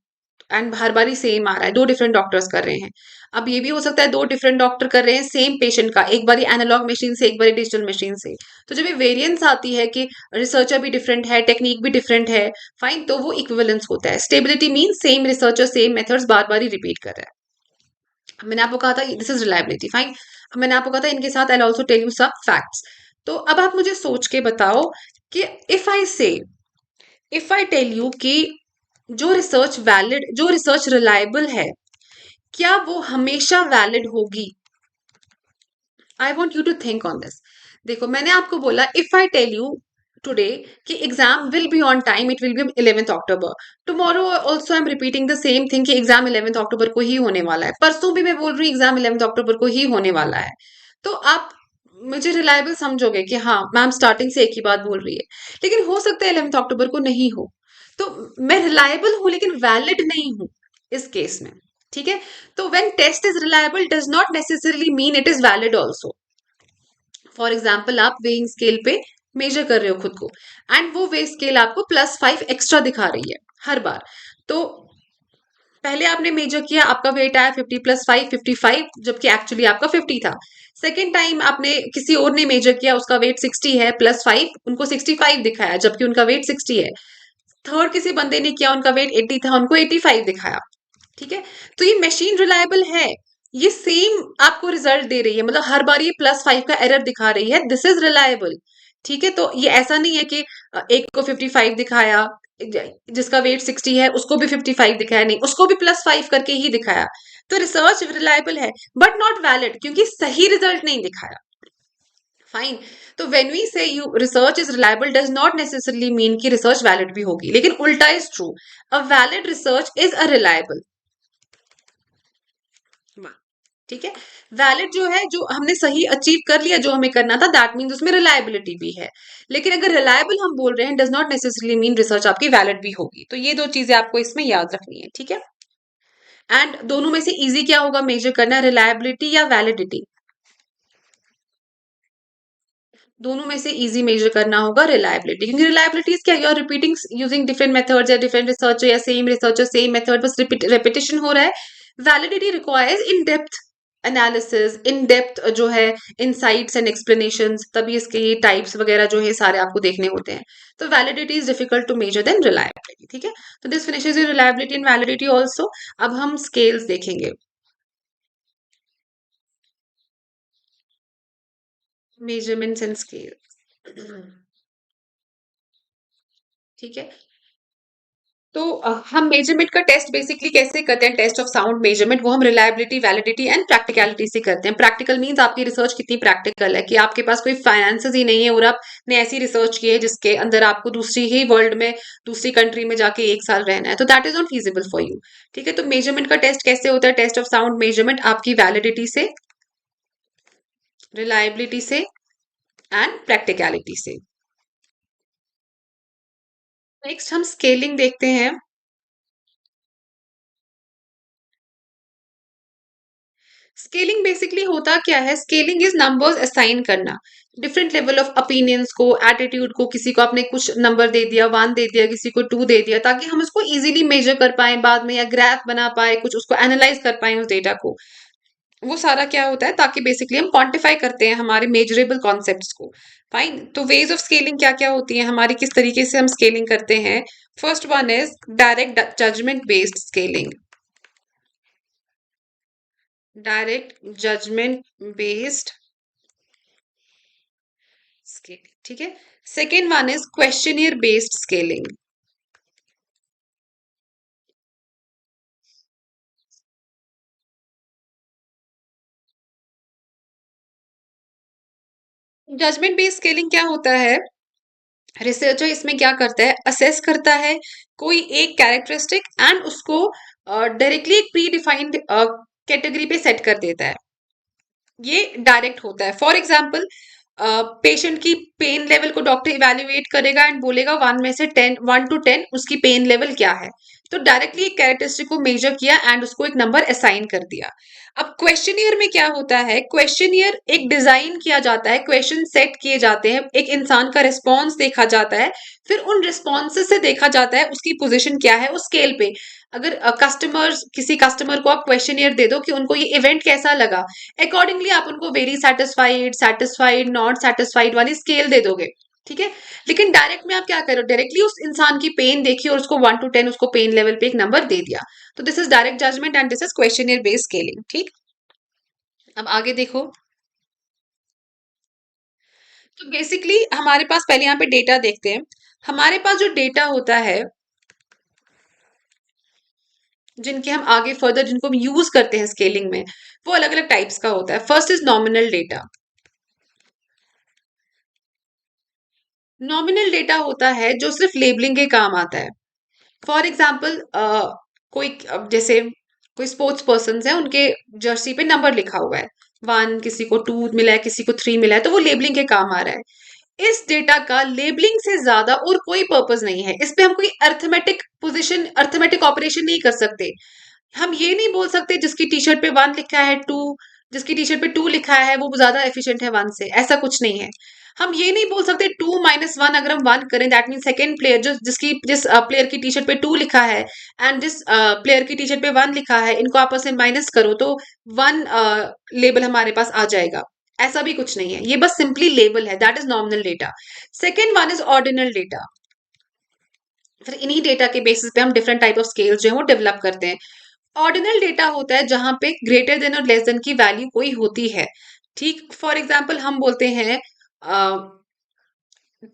and her bar he same आ रहा है, दो डिफरेंट डॉक्टर्स कर रहे हैं। अब ये भी हो सकता है दो डिफरेंट डॉक्टर कर रहे हैं सेम पेशेंट का, एक बारी एनालॉग मशीन से, एक बारी डिजिटल मशीन से। तो जब ये वेरिएंस आती है कि रिसर्चर भी डिफरेंट है, टेक्निक भी डिफरेंट है, फाइन, तो वो इक्विवेलेंस होता है। Stability mean same researcher same methods बार बार ही रिपीट कर रहा है। मैंने आपको कहा था दिस इज रिलायबिलिटी, फाइन। मैंने आपको कहा था इनके साथ आई ऑल्सो टेल यू सब फैक्ट्स। तो अब आप मुझे सोच के बताओ कि इफ आई टेल यू कि जो रिसर्च रिलायबल है, क्या वो हमेशा वैलिड होगी? I want you to think on this. देखो, मैंने आपको बोला if I tell you today कि exam will be on time, it will be 11 October, tomorrow also I am repeating the same thing कि एग्जाम 11 अक्टूबर को ही होने वाला है, परसों भी मैं बोल रही हूँ एग्जाम 11 अक्टूबर को ही होने वाला है, तो आप मुझे रिलायबल समझोगे कि हाँ मैम स्टार्टिंग से एक ही बात बोल रही है। लेकिन हो सकता है 11 अक्टूबर को नहीं हो, तो मैं रिलायबल हूं लेकिन वैलिड नहीं हूं इस केस में। ठीक है, तो when test is reliable does not necessarily mean it is valid also. For example आप वेइंग स्केल पे मेजर कर रहे हो खुद को, एंड वो वे स्केल आपको +5 एक्स्ट्रा दिखा रही है हर बार। तो पहले आपने मेजर किया, आपका वेट आया 50 + 5 55, जबकि एक्चुअली आपका 50 था। सेकेंड टाइम आपने किसी और ने मेजर किया, उसका वेट 60 है, +5 उनको 65 दिखाया जबकि उनका वेट 60 है। थर्ड किसी बंदे ने किया, उनका वेट 80 था, उनको 85 दिखाया। ठीक है, तो ये मशीन रिलायबल है, ये सेम आपको रिजल्ट दे रही है, मतलब हर बार ये +5 का एरर दिखा रही है, दिस इज रिलायबल। ठीक है, तो ये ऐसा नहीं है कि एक को 55 दिखाया, जिसका वेट 60 है उसको भी 55 दिखाया, नहीं उसको भी +5 करके ही दिखाया। तो रिसर्च रिलायबल है बट नॉट वैलिड, क्योंकि सही रिजल्ट नहीं दिखाया। फाइन। तो व्हेन वी से you research is reliable does not necessarily mean कि रिसर्च वैलिड भी होगी, लेकिन उल्टा is true, a valid research is a reliable. ठीक है, वैलिड जो है, जो हमने सही अचीव कर लिया जो हमें करना था, दैट मीन्स उसमें रिलायबिलिटी भी है। लेकिन अगर रिलायबल हम बोल रहे हैं does not necessarily mean research आपकी वैलिड भी होगी। तो ये दो चीजें आपको इसमें याद रखनी है। ठीक है, एंड दोनों में से इजी क्या होगा मेजर करना, रिलायबिलिटी या वैलिडिटी? दोनों में से इजी मेजर करना होगा रिलायबिलिटी, क्योंकि रिलायबिलिटी क्या, you are repeating using different methods या डिफरेंट रिसर्चर या सेम रिसर्चर सेम मेथड, बस रिपीटेशन हो रहा है। Validity requires in depth analysis, in depth जो है इनसाइट्स एंड एक्सप्लेनेशंस, तभी इसके टाइप्स वगैरह जो है सारे आपको देखने होते हैं। तो validity is difficult to measure than reliability. ठीक है, तो this finishes your reliability and validity also. अब हम स्केल्स देखेंगे, मेजरमेंट्स एंड स्केल। ठीक है, तो हम मेजरमेंट का टेस्ट बेसिकली कैसे करते हैं, टेस्ट ऑफ साउंड मेजरमेंट, वो हम रिलायबिलिटी, वैलिडिटी एंड प्रैक्टिकलिटी से करते हैं। प्रैक्टिकल मींस आपकी रिसर्च कितनी प्रैक्टिकल है, कि आपके पास कोई फाइनेंसेस ही नहीं है और आपने ऐसी रिसर्च की है जिसके अंदर आपको दूसरी ही वर्ल्ड में, दूसरी कंट्री में जाके 1 साल रहना है, तो that is not feasible for you. ठीक है, तो मेजरमेंट का टेस्ट कैसे होता है, टेस्ट ऑफ साउंड मेजरमेंट आपकी वैलिडिटी से, रिलायबिलिटी से एंड प्रैक्टिकलिटी से। नेक्स्ट हम स्केलिंग देखते हैं। स्केलिंग बेसिकली होता क्या है? स्केलिंग इज नंबर्स असाइन करना डिफरेंट लेवल ऑफ ओपिनियंस को, एटीट्यूड को। किसी को आपने कुछ नंबर दे दिया, 1 दे दिया, किसी को 2 दे दिया, ताकि हम उसको इजीली मेजर कर पाए बाद में, या ग्राफ बना पाए, कुछ उसको एनालाइज कर पाए उस डेटा को। वो सारा क्या होता है, ताकि बेसिकली हम क्वांटिफाई करते हैं हमारे मेजरेबल कॉन्सेप्ट्स को। फाइन। तो वेज ऑफ स्केलिंग क्या क्या होती है हमारी, किस तरीके से हम स्केलिंग करते हैं? First one is direct judgement based scaling. Direct judgement based scaling, ठीक है। Second one is questionnaire based scaling. Judgement based scaling क्या होता है? रिसर्चर इसमें क्या करता है, असेस करता है कोई एक कैरेक्टरिस्टिक एंड उसको डायरेक्टली एक प्री डिफाइंड कैटेगरी पे सेट कर देता है। ये डायरेक्ट होता है। फॉर एग्जाम्पल, पेशेंट की पेन लेवल को डॉक्टर इवेल्युएट करेगा एंड बोलेगा 1 to 10 उसकी पेन लेवल क्या है। तो डायरेक्टली एक कैरेक्टरिस्टिक को मेजर किया एंड उसको एक नंबर असाइन कर दिया। अब क्वेश्चनियर में क्या होता है? क्वेश्चनियर एक डिजाइन किया जाता है, क्वेश्चन सेट किए जाते हैं, एक इंसान का रिस्पॉन्स देखा जाता है, फिर उन रिस्पॉन्सेस से देखा जाता है उसकी पोजिशन क्या है उस स्केल पे। अगर किसी कस्टमर को आप क्वेश्चनियर दे दो कि उनको ये इवेंट कैसा लगा, अकॉर्डिंगली आप उनको very satisfied, satisfied, not satisfied वाली स्केल दे दोगे, ठीक है। लेकिन डायरेक्ट में आप क्या करो, डायरेक्टली उस इंसान की पेन देखी और उसको 1 to 10 उसको पेन लेवल पे एक नंबर दे दिया। तो this is direct judgement and this is questionnaire based scaling, ठीक। अब आगे देखो। तो बेसिकली हमारे पास पहले यहाँ पे डेटा देखते हैं। हमारे पास जो डेटा होता है, जिनके हम आगे फर्दर जिनको हम यूज करते हैं स्केलिंग में, वो अलग अलग टाइप्स का होता है। First is nominal data. Nominal data होता है जो सिर्फ लेबलिंग के काम आता है। फॉर एग्जाम्पल, कोई जैसे कोई स्पोर्ट्स पर्सन है, उनके जर्सी पे नंबर लिखा हुआ है 1, किसी को 2 मिला है, किसी को 3 मिला है, तो वो लेबलिंग के काम आ रहा है। इस डेटा का लेबलिंग से ज्यादा और कोई पर्पज नहीं है। इस पे हम कोई अर्थमेटिक ऑपरेशन नहीं कर सकते। हम ये नहीं बोल सकते जिसकी टी शर्ट पे 1 लिखा है 2, जिसकी टी शर्ट पे 2 लिखा है वो ज्यादा एफिशिएंट है 1 से, ऐसा कुछ नहीं है। हम ये नहीं बोल सकते 2 - 1 अगर हम 1 करें, दैट मीन सेकेंड प्लेयर जिस प्लेयर की टी शर्ट पे 2 लिखा है एंड जिस प्लेयर की टी शर्ट पे 1 लिखा है, इनको आपस में माइनस करो तो 1 लेबल हमारे पास आ जाएगा। ऐसा भी कुछ नहीं है, ये बस सिंपली लेबल है, that is nominal data. Second one is ordinal data. फिर इन्हीं डेटा के बेसिस पे हम डिफरेंट टाइप ऑफ स्केल्स जो है वो डेवलप करते हैं। ऑर्डिनल डेटा होता है जहां पे ग्रेटर देन और लेस देन की वैल्यू कोई होती है, ठीक। फॉर एग्जाम्पल हम बोलते हैं,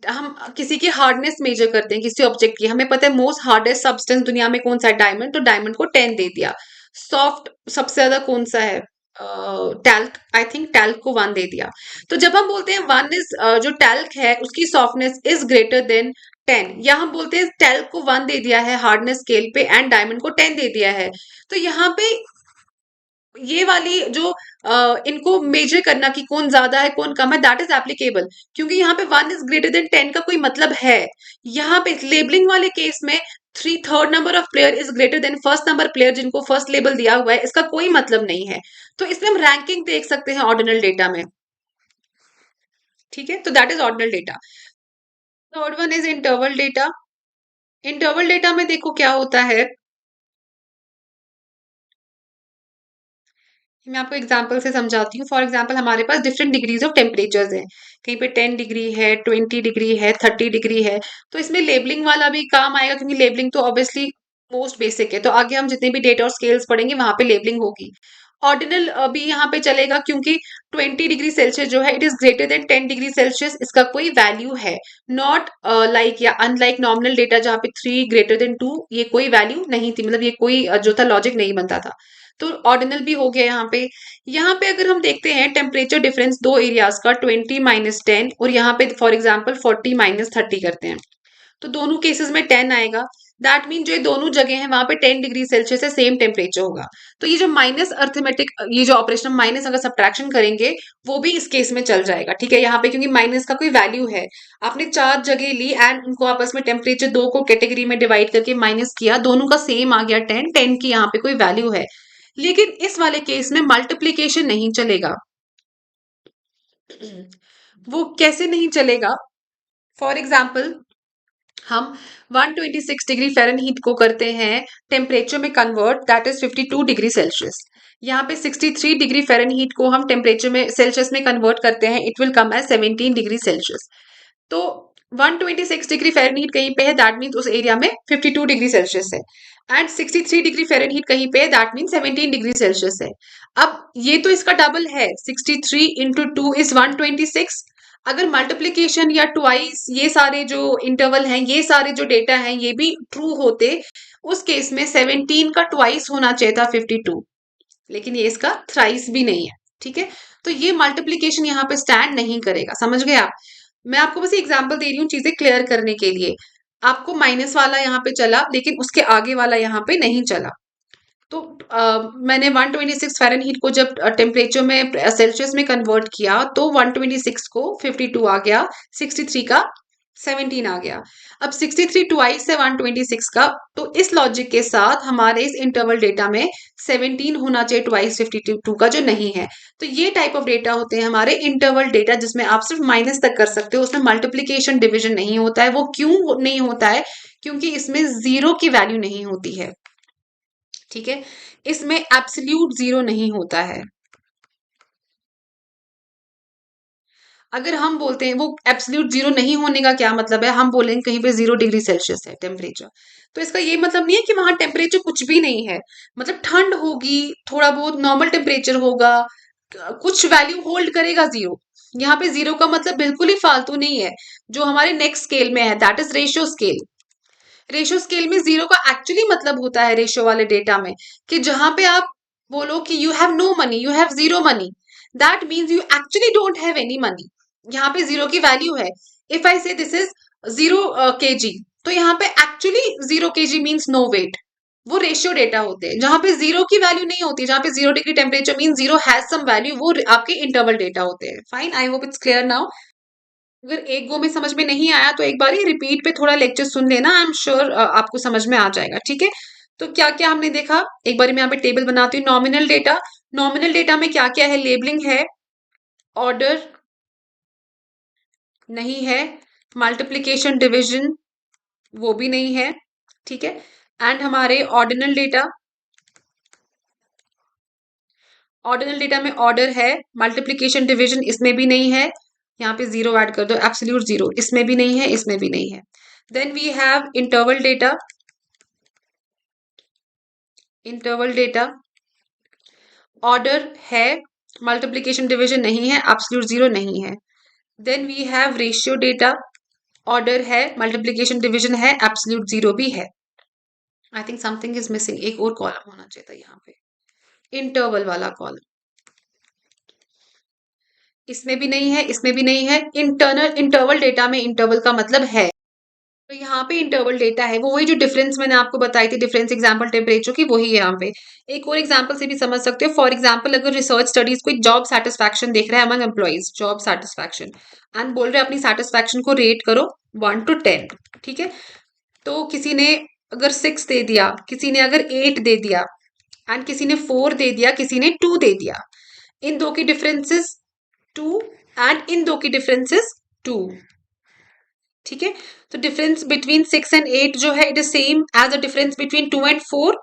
हम किसी की हार्डनेस मेजर करते हैं किसी ऑब्जेक्ट की, हमें पता है मोस्ट हार्डेस्ट सब्सटेंस दुनिया में कौन सा है, डायमंड, तो डायमंड को 10 दे दिया। सॉफ्ट सबसे ज्यादा कौन सा है? टैल्क, आई थिंक टैल्क को 1 दे दिया। तो जब हम बोलते हैं 1 इज जो टैल्क है उसकी सॉफ्टनेस इज ग्रेटर देन 10, या हम बोलते हैं टैल्क को 1 दे दिया है हार्डनेस स्केल पे एंड डायमंड को 10 दे दिया है, तो यहाँ पे ये वाली जो इनको मेजर करना कि कौन ज्यादा है कौन कम है, दैट इज एप्लीकेबल, क्योंकि यहाँ पे 1 इज ग्रेटर देन 10 का कोई मतलब है। यहाँ पे लेबलिंग वाले केस में third number of player is greater than first number player जिनको फर्स्ट लेबल दिया हुआ है, इसका कोई मतलब नहीं है। तो इसमें हम रैंकिंग देख सकते हैं ऑर्डिनल डेटा में, ठीक है। तो that is ordinal data. Third one is interval data. Interval data में देखो क्या होता है, मैं आपको एग्जांपल से समझाती हूँ। फॉर एग्जांपल हमारे पास डिफरेंट डिग्रीज ऑफ टेम्परेचर्स हैं, कहीं पे 10 डिग्री है, 20 डिग्री है, 30 डिग्री है। तो इसमें लेबलिंग वाला भी काम आएगा, क्योंकि लेबलिंग तो ऑब्वियसली मोस्ट बेसिक है। तो आगे हम जितने भी डेटा और स्केल्स पढ़ेंगे वहां पे लेबलिंग होगी। ऑर्डिनल भी यहाँ पे चलेगा, क्योंकि 20 डिग्री सेल्सियस जो है it is greater than 10 degree Celsius, इसका कोई वैल्यू है। नॉट लाइक या अनलाइक नॉमिनल डेटा जहाँ पे 3 ग्रेटर देन 2, ये कोई वैल्यू नहीं थी, मतलब ये कोई जो था लॉजिक नहीं बनता था। तो ऑर्डिनल भी हो गया यहाँ पे। यहाँ पे अगर हम देखते हैं टेम्परेचर डिफरेंस दो एरियाज का 20 - 10, और यहाँ पे फॉर एग्जाम्पल 40 - 30 करते हैं, तो दोनों केसेस में 10 आएगा। दैट मीन जो ये दोनों जगह है वहां पे 10 डिग्री सेल्सियस से सेम टेम्परेचर होगा। तो ये जो माइनस अर्थमेटिक, ये जो ऑपरेशन माइनस अगर सब्ट्रैक्शन करेंगे वो भी इस केस में चल जाएगा, ठीक है। यहाँ पे क्योंकि माइनस का कोई वैल्यू है, आपने 4 जगह ली एंड उनको आपस में टेम्परेचर दो को कैटेगरी में डिवाइड करके माइनस किया, दोनों का सेम आ गया 10 की यहाँ पे कोई वैल्यू है। लेकिन इस वाले केस में मल्टीप्लीकेशन नहीं चलेगा। वो कैसे नहीं चलेगा? फॉर एग्जाम्पल हम 126 डिग्री फ़ारेनहीट को करते हैं टेम्परेचर में convert, that is 52 degree Celsius. यहाँ पे 63 डिग्री फ़ारेनहीट को हम टेम्परेचर में सेल्सियस में कन्वर्ट करते हैं, it will come as 17 degree Celsius. तो 126 डिग्री फ़ारेनहीट कहीं पे है, दैट मीन्स उस एरिया में 52 डिग्री सेल्सियस है, एंड 63 डिग्री फ़ारेनहीट कहीं पे है, दैट मीन्स 17 डिग्री सेल्सियस है। अब ये तो इसका डबल है, 63 इंटू टू इज 126। अगर मल्टीप्लीकेशन या ट्वाइस ये सारे जो इंटरवल हैं, ये सारे जो डेटा हैं, ये भी ट्रू होते, उस केस में 17 का ट्वाइस होना चाहिए था 52, लेकिन ये इसका थ्राइस भी नहीं है, ठीक है। तो ये मल्टीप्लीकेशन यहाँ पे स्टैंड नहीं करेगा, समझ गए आप? मैं आपको बस एग्जांपल दे रही हूँ चीजें क्लियर करने के लिए। आपको माइनस वाला यहाँ पे चला, लेकिन उसके आगे वाला यहाँ पे नहीं चला। तो मैंने 126 फ़ारेनहीट को जब टेम्परेचर में सेल्सियस में कन्वर्ट किया तो 126 को 52 आ गया, 63 का 17 आ गया। अब 63 ट्वाइस है 126 का, तो इस लॉजिक के साथ हमारे इस इंटरवल डेटा में 17 होना चाहिए ट्वाइस 52 का, जो नहीं है। तो ये टाइप ऑफ डेटा होते हैं हमारे इंटरवल डेटा, जिसमें आप सिर्फ माइनस तक कर सकते हो, उसमें मल्टीप्लीकेशन डिविजन नहीं होता है। वो क्यों नहीं होता है? क्योंकि इसमें जीरो की वैल्यू नहीं होती है, ठीक है। इसमें एब्सोल्यूट जीरो नहीं होता है। अगर हम बोलते हैं वो एब्सोल्यूट जीरो नहीं होने का क्या मतलब है, हम बोलेंगे कहीं पे 0 डिग्री सेल्सियस है टेम्परेचर, तो इसका ये मतलब नहीं है कि वहां टेम्परेचर कुछ भी नहीं है। मतलब ठंड होगी, थोड़ा बहुत नॉर्मल टेम्परेचर होगा, कुछ वैल्यू होल्ड करेगा जीरो। यहाँ पे जीरो का मतलब बिल्कुल ही फालतू नहीं है। जो हमारे नेक्स्ट स्केल में है, that is ratio scale. Ratio scale में जीरो का एक्चुअली मतलब होता है रेशियो वाले डेटा में, कि जहां पे आप बोलो कि you have no money, you have zero money, that means you actually don't have any money. यहाँ पे जीरो की वैल्यू है। इफ आई से दिस इज 0 kg, तो यहाँ पे actually 0 kg means no weight. वो रेशियो डेटा होते हैं जहां पे जीरो की वैल्यू नहीं होती, जहां पे 0 degree temperature mean zero has some value, वो आपके इंटरवल डेटा होते हैं। Fine, I hope it's clear now. अगर एक गो में समझ में नहीं आया तो एक बार ही रिपीट पे थोड़ा लेक्चर सुन लेना, आई एम श्योर आपको समझ में आ जाएगा, ठीक है। तो क्या क्या हमने देखा, एक बार मैं यहाँ पे टेबल बनाती हूँ। नॉमिनल डेटा, नॉमिनल डेटा में क्या क्या है? लेबलिंग है, ऑर्डर नहीं है, मल्टीप्लीकेशन डिविजन वो भी नहीं है, ठीक है। एंड हमारे ऑर्डिनल डेटा, ऑर्डिनल डेटा में ऑर्डर है, मल्टीप्लीकेशन डिविजन इसमें भी नहीं है, यहाँ पे जीरो ऐड कर दो, एब्सोल्यूट जीरो, इसमें भी नहीं है, इसमें भी नहीं है। Then we have interval data, interval data order है, मल्टीप्लीकेशन डिविजन नहीं है, एब्सोल्यूट जीरो नहीं है। Then we have ratio data, order है, मल्टीप्लीकेशन डिविजन है, एब्सोल्यूट जीरो भी है। I think something is missing, एक और कॉलम होना चाहिए था यहाँ पे, इंटरवल वाला कॉलम। इसमें भी नहीं है, इसमें भी नहीं है। इंटरनल इंटरवल डेटा में इंटरवल का मतलब है, तो यहाँ पे इंटरवल डेटा है, वो वही जो डिफरेंस मैंने आपको बताई थी, डिफरेंस एग्जांपल टेम्परेचर की, वही है यहाँ पे। एक और एग्जांपल से भी समझ सकते हो। फॉर एग्जांपल अगर रिसर्च स्टडीज कोई जॉब सेटिस्फैक्शन देख रहा है among employees, job satisfaction, and बोल रहे हैं अपनी सेटिस्फैक्शन को रेट करो 1 to 10, ठीक है। तो किसी ने अगर 6 दे दिया, किसी ने अगर 8 दे दिया, एंड किसी ने 4 दे दिया, किसी ने 2 दे दिया। इन दो की डिफरेंसेस 2, एंड इन दो की डिफरेंसेस 2, ठीक है। तो डिफरेंस बिटवीन 6 and 8 जो है, it is same as a difference between 2 and 4।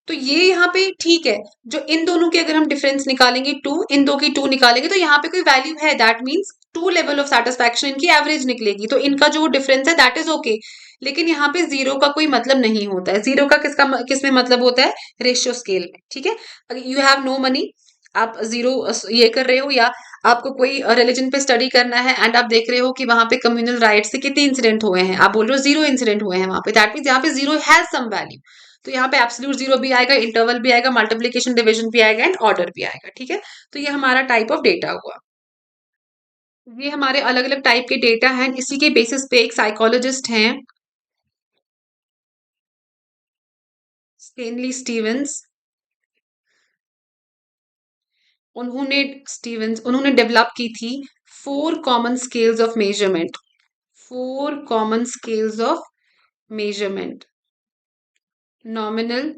तो ये यहाँ पे ठीक है। जो इन दोनों के अगर हम डिफरेंस निकालेंगे 2, इन दो की 2 निकालेंगे, तो यहाँ पे कोई वैल्यू है, that means 2 level of satisfaction इनकी एवरेज निकलेगी, तो इनका जो डिफरेंस है दैट इज ओके। लेकिन यहाँ पे जीरो का कोई मतलब नहीं होता है। जीरो का किस में मतलब होता है? रेशियो स्केल में, ठीक है। यू हैव नो मनी, आप जीरो ये कर रहे हो, या आपको कोई रिलीजन पे स्टडी करना है एंड आप देख रहे हो कि वहां पे कम्युनल राइट्स से कितने इंसिडेंट हुए हैं, आप बोल रहे हो 0 इंसिडेंट हुए हैं वहां पे, दैट मीन्स यहाँ पे जीरो हैज सम वैल्यू। तो यहाँ पे एब्सोल्यूट जीरो भी आएगा, इंटरवल भी आएगा, मल्टीप्लीकेशन डिविजन भी आएगा, एंड ऑर्डर भी आएगा, ठीक है। तो ये हमारा टाइप ऑफ डेटा हुआ। ये हमारे अलग अलग टाइप के डेटा हैं, इसी के बेसिस पे एक साइकोलॉजिस्ट हैं, स्टेनली स्टीवंस, उन्होंने डेवलप की थी 4 common scales of measurement. 4 common scales of measurement: nominal,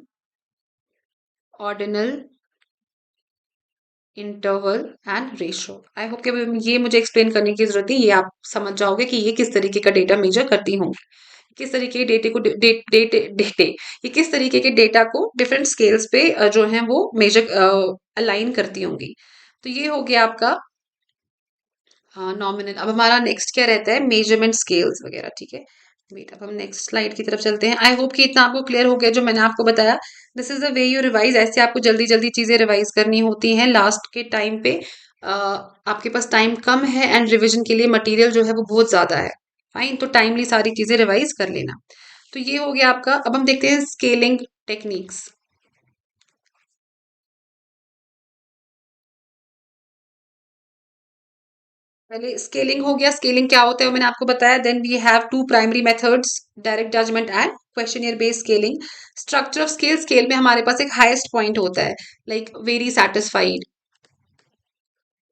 ordinal, interval and ratio. I hope कि ये मुझे एक्सप्लेन करने की जरूरत है, ये आप समझ जाओगे कि ये किस तरीके का डेटा मेजर करती हूँ, किस तरीके के डेटे को डेटे ये किस तरीके के डेटा को डिफरेंट स्केल्स पे जो है वो मेजर अलाइन करती होंगी। तो ये हो गया आपका नॉमिनल। अब हमारा नेक्स्ट क्या रहता है, मेजरमेंट स्केल्स वगैरह, ठीक है। वेट, अब हम नेक्स्ट स्लाइड की तरफ चलते हैं। आई होप कि इतना आपको क्लियर हो गया जो मैंने आपको बताया। This is the way you revise. ऐसे आपको जल्दी जल्दी चीजें रिवाइज करनी होती हैं लास्ट के टाइम पे। आपके पास टाइम कम है एंड रिविजन के लिए मटेरियल जो है वो बहुत ज्यादा है। फाइन, तो टाइमली सारी चीजें रिवाइज कर लेना। तो ये हो गया आपका। अब हम देखते हैं स्केलिंग टेक्निक्स। पहले स्केलिंग हो गया। स्केलिंग क्या होता है वो मैंने आपको बताया। Then we have two primary methods, direct judgement and questionnaire based scaling. Structure of scale, scale में हमारे पास एक हाईएस्ट पॉइंट होता है, लाइक वेरी सेटिस्फाइड,